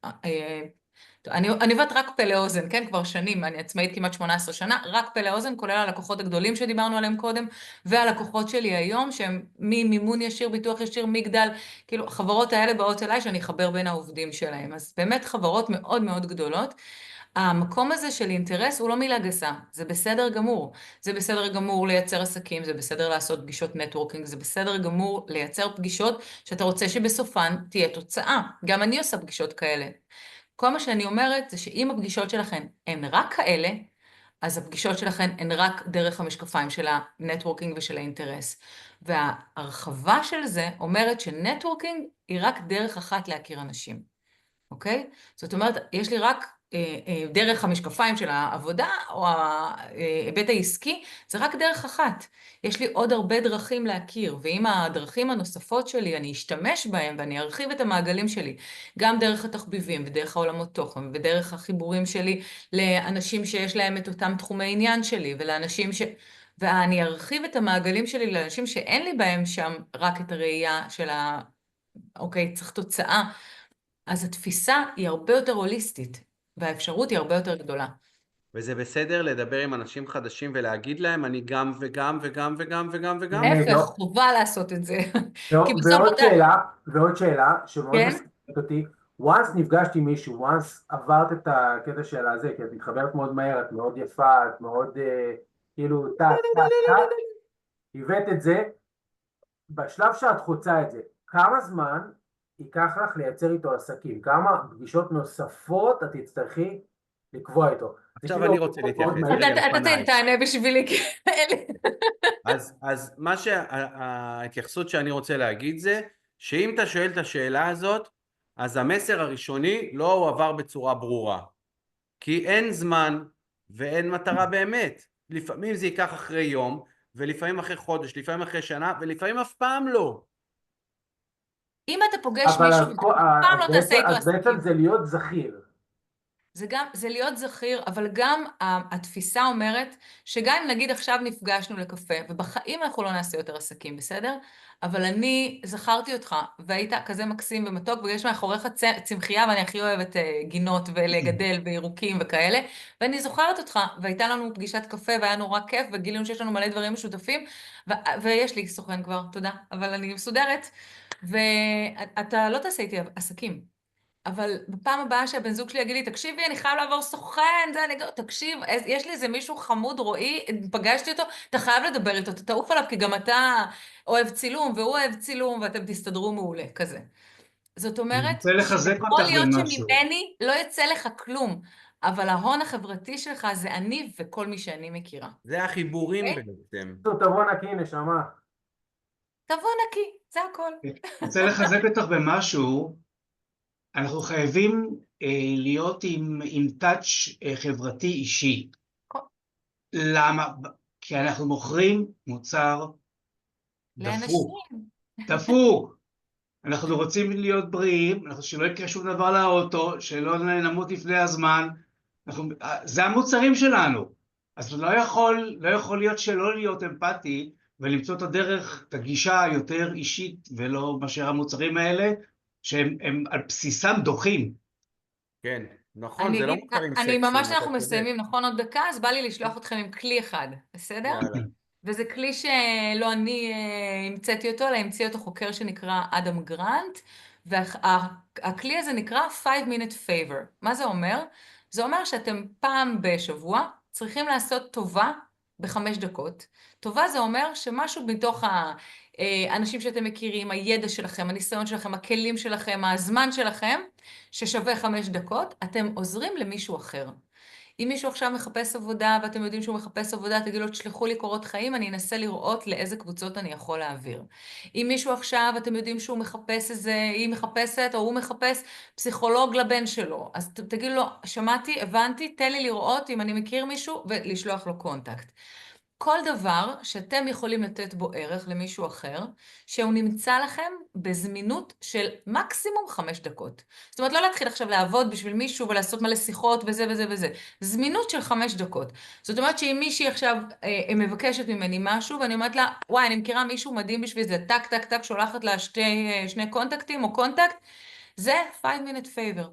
אני עובדת רק פה לאוזן, כן? כבר שנים, אני עצמאית כמעט 18 שנה, רק פה לאוזן, כולל הלקוחות הגדולים שדיברנו עליהם קודם, והלקוחות שלי היום, שהם ממימון ישיר, ביטוח ישיר, מגדל, כאילו, החברות האלה באות אליי שאני אחבר בין העובדים שלהם. אז באמת חברות מאוד מאוד גדולות. המקום הזה של אינטרס הוא לא מילה גסה, זה בסדר גמור. זה בסדר גמור לייצר עסקים, זה בסדר לעשות פגישות נטוורקינג, זה בסדר גמור לייצר פגישות שאתה רוצה שבסופן תהיה תוצאה. גם אני עושה פגישות כאלה. כל מה שאני אומרת זה שאם הפגישות שלכם הן רק כאלה, אז הפגישות שלכם הן רק דרך המשקפיים של הנטוורקינג ושל האינטרס. וההרחבה של זה אומרת שנטוורקינג היא רק דרך אחת להכיר אנשים, אוקיי? זאת אומרת, יש לי רק דרך המשקפיים של העבודה או ההיבט העסקי, זה רק דרך אחת. יש לי עוד הרבה דרכים להכיר, ועם הדרכים הנוספות שלי אני אשתמש בהם ואני ארחיב את המעגלים שלי, גם דרך התחביבים ודרך העולמות תוכן ודרך החיבורים שלי לאנשים שיש להם את אותם תחומי עניין שלי ולאנשים ואני ארחיב את המעגלים שלי לאנשים שאין לי בהם שם רק את הראייה של אוקיי, צריך תוצאה. אז התפיסה היא הרבה יותר הוליסטית, והאפשרות היא הרבה יותר גדולה. וזה בסדר לדבר עם אנשים חדשים ולהגיד להם, אני גם וגם וגם וגם וגם וגם? להפך, חובה לעשות את זה. כי בסוף ועוד אתה... שאלה, ועוד שאלה, שמאוד כן? מסתכלת אותי, once נפגשתי עם מישהו, once עברת את הקטע של הזה, כי את מתחברת מאוד מהר, את מאוד יפה, את מאוד כאילו טק, טק, טק, הבאת את זה, בשלב שאת חוצה את זה, כמה זמן ייקח לך לייצר איתו עסקים? כמה פגישות נוספות את תצטרכי לקבוע איתו? עכשיו אני רוצה להתייחס. אתה תענה בשבילי, כי אין לי... אז מה ההתייחסות שאני רוצה להגיד זה, שאם אתה שואל את השאלה הזאת, אז המסר הראשוני לא הועבר בצורה ברורה. כי אין זמן ואין מטרה באמת. לפעמים זה ייקח אחרי יום, ולפעמים אחרי חודש, לפעמים אחרי שנה, ולפעמים אף פעם לא. אם אתה פוגש מישהו, פעם לא תעשה איתו אז בעצם עסקים. זה להיות זכיר. זה להיות זכיר, אבל גם התפיסה אומרת שגם אם נגיד עכשיו נפגשנו לקפה, ובחיים אנחנו לא נעשה יותר עסקים, בסדר? אבל אני זכרתי אותך, והיית כזה מקסים ומתוק, ויש מאחוריך צמחייה, ואני הכי אוהבת גינות ולגדל וירוקים וכאלה, ואני זוכרת אותך, והייתה לנו פגישת קפה, והיה נורא כיף, וגילינו שיש לנו מלא דברים משותפים, ויש לי סוכן כבר, תודה, אבל אני מסודרת, ואתה לא תעשה איתי עסקים. אבל בפעם הבאה שהבן זוג שלי יגיד לי, תקשיבי, אני חייב לעבור סוכן, זה, תקשיב, יש לי איזה מישהו חמוד, רועי, פגשתי אותו, אתה חייב לדבר איתו, אתה תעוף עליו, כי גם אתה אוהב צילום, והוא אוהב צילום, ואתם תסתדרו מעולה, כזה. זאת אני אומרת, רוצה לחזק שיכול אותך להיות במשהו. שממני לא יצא לך כלום, אבל ההון החברתי שלך זה אני וכל מי שאני מכירה. זה החיבורים אוקיי? בעצם. תבוא נקי, נשמה. תבוא נקי, זה הכל. אני רוצה לחזק אותך במשהו. אנחנו חייבים להיות עם טאץ' חברתי אישי. למה? כי אנחנו מוכרים מוצר דפוק. דפוק. אנחנו רוצים להיות בריאים, שלא יקרה שום דבר לאוטו, שלא נמות לפני הזמן. זה המוצרים שלנו. אז לא יכול להיות שלא להיות אמפתי, ולמצוא את הדרך, את הגישה היותר אישית, ולא מאשר המוצרים האלה, שהם על בסיסם דוחים. כן, נכון, זה לא מוצרים סקסיים. אני ממש אנחנו מסיימים, נכון, עוד דקה, אז בא לי לשלוח אתכם עם כלי אחד, בסדר? יאללה. וזה כלי שלא אני המצאתי אותו, אלא המציא אותו חוקר שנקרא אדם גרנט, והכלי הזה נקרא 5-minute favor. מה זה אומר? זה אומר שאתם פעם בשבוע צריכים לעשות טובה ב5 דקות. טובה זה אומר שמשהו מתוך האנשים שאתם מכירים, הידע שלכם, הניסיון שלכם, הכלים שלכם, הזמן שלכם, ששווה 5 דקות, אתם עוזרים למישהו אחר. אם מישהו עכשיו מחפש עבודה, ואתם יודעים שהוא מחפש עבודה, תגידו לו, תשלחו לי קורות חיים, אני אנסה לראות לאיזה קבוצות אני יכול להעביר. אם מישהו עכשיו, אתם יודעים שהוא מחפש היא מחפשת, או הוא מחפש פסיכולוג לבן שלו, אז תגידו לו, שמעתי, הבנתי, תן לי לראות אם אני מכיר מישהו, ולשלוח לו קונטקט. כל דבר שאתם יכולים לתת בו ערך למישהו אחר, שהוא נמצא לכם בזמינות של מקסימום 5 דקות. זאת אומרת, לא להתחיל עכשיו לעבוד בשביל מישהו ולעשות מלא שיחות וזה וזה וזה. זמינות של 5 דקות. זאת אומרת שאם מישהי עכשיו מבקשת ממני משהו, ואני אומרת לה, וואי, אני מכירה מישהו מדהים בשביל זה, טק, טק, טק, שולחת לה שני קונטקטים או קונטקט, זה 5-minute favor.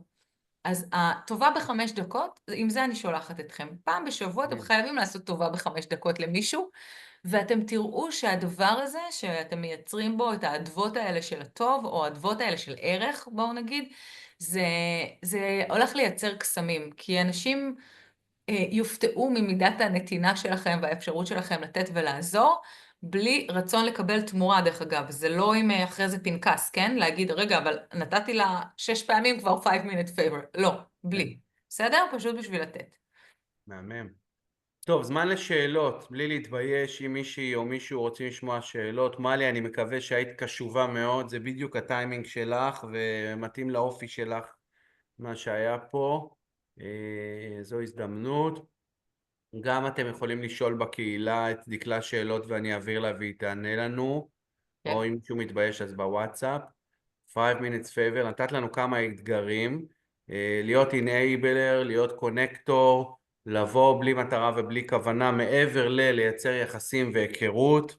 אז הטובה ב5 דקות, עם זה אני שולחת אתכם. פעם בשבוע אתם חייבים לעשות טובה ב5 דקות למישהו, ואתם תראו שהדבר הזה, שאתם מייצרים בו את האדוות האלה של הטוב, או האדוות האלה של ערך, בואו נגיד, זה הולך לייצר קסמים, כי אנשים יופתעו ממידת הנתינה שלכם והאפשרות שלכם לתת ולעזור, בלי רצון לקבל תמורה, דרך אגב. זה לא עם אחרי זה פנקס, כן? להגיד, רגע, אבל נתתי לה 6 פעמים כבר 5-minute favor. לא, בלי. בסדר? פשוט בשביל לתת. מהמם. טוב, זמן לשאלות, בלי להתבייש. אם מישהי או מישהו רוצים לשמוע שאלות, מלי, אני מקווה שהיית קשובה מאוד, זה בדיוק הטיימינג שלך ומתאים לאופי שלך מה שהיה פה. זו הזדמנות. גם אתם יכולים לשאול בקהילה את דקלה שאלות ואני אעביר לה והיא תענה לנו, כן. או אם מישהו מתבייש אז בוואטסאפ. 5 minutes favor, נתת לנו כמה אתגרים, להיות enabler, להיות קונקטור, לבוא בלי מטרה ובלי כוונה, מעבר לייצר יחסים והיכרות.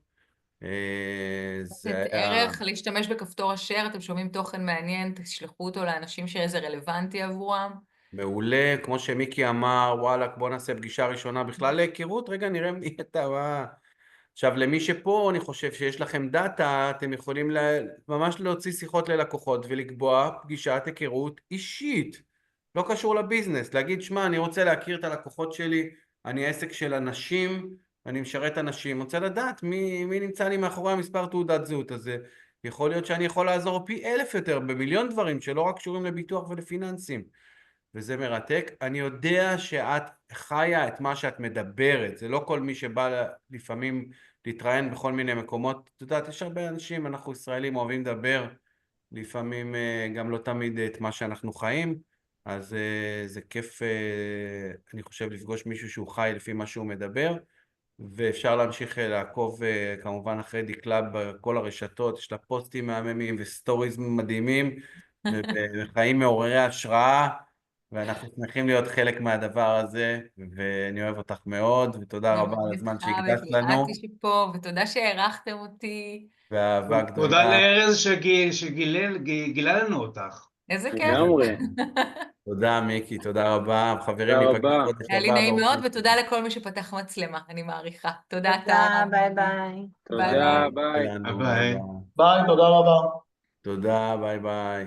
זה את היה ערך להשתמש בכפתור השאר, אתם שומעים תוכן מעניין, תשלחו אותו לאנשים שזה רלוונטי עבורם. מעולה, כמו שמיקי אמר, וואלק, בוא נעשה פגישה ראשונה בכלל להיכרות, רגע נראה מי אתה, מה... עכשיו למי שפה, אני חושב שיש לכם דאטה, אתם יכולים ממש להוציא שיחות ללקוחות ולקבוע פגישת היכרות אישית, לא קשור לביזנס, להגיד, שמע, אני רוצה להכיר את הלקוחות שלי, אני עסק של אנשים, אני משרת אנשים, רוצה לדעת מי נמצא לי מאחורי המספר תעודת זהות הזה, יכול להיות שאני יכול לעזור פי 1000 יותר במיליון דברים שלא רק קשורים לביטוח ולפיננסים. וזה מרתק. אני יודע שאת חיה את מה שאת מדברת, זה לא כל מי שבא לפעמים להתראיין בכל מיני מקומות, את יודעת, יש הרבה אנשים, אנחנו ישראלים אוהבים לדבר, לפעמים גם לא תמיד את מה שאנחנו חיים, אז זה כיף, אני חושב, לפגוש מישהו שהוא חי לפי מה שהוא מדבר, ואפשר להמשיך לעקוב כמובן אחרי דקלה בכל הרשתות, יש לה פוסטים מהממים וסטוריז מדהימים, וחיים מעוררי השראה, ואנחנו שמחים להיות חלק מהדבר הזה, ואני אוהב אותך מאוד, ותודה גם רבה על אני הזמן איתך שהקדשת ואת לנו, ליאתי שפה, ותודה שהערכתם אותי. ואהבה תודה גדולה. לארז שגילה לנו אותך. איזה כיף. לגמרי. תודה מיקי, תודה רבה. חברים, תודה ניפגש רבה. חודש היה לי הבא. נעים מאוד, באופן- ותודה לכל מי שפתח מצלמה, אני מעריכה. תודה, תודה, טל. ביי ביי. ביי תודה, ביי. ביי. שלנו, ביי. ביי. ביי, תודה רבה. תודה, ביי ביי.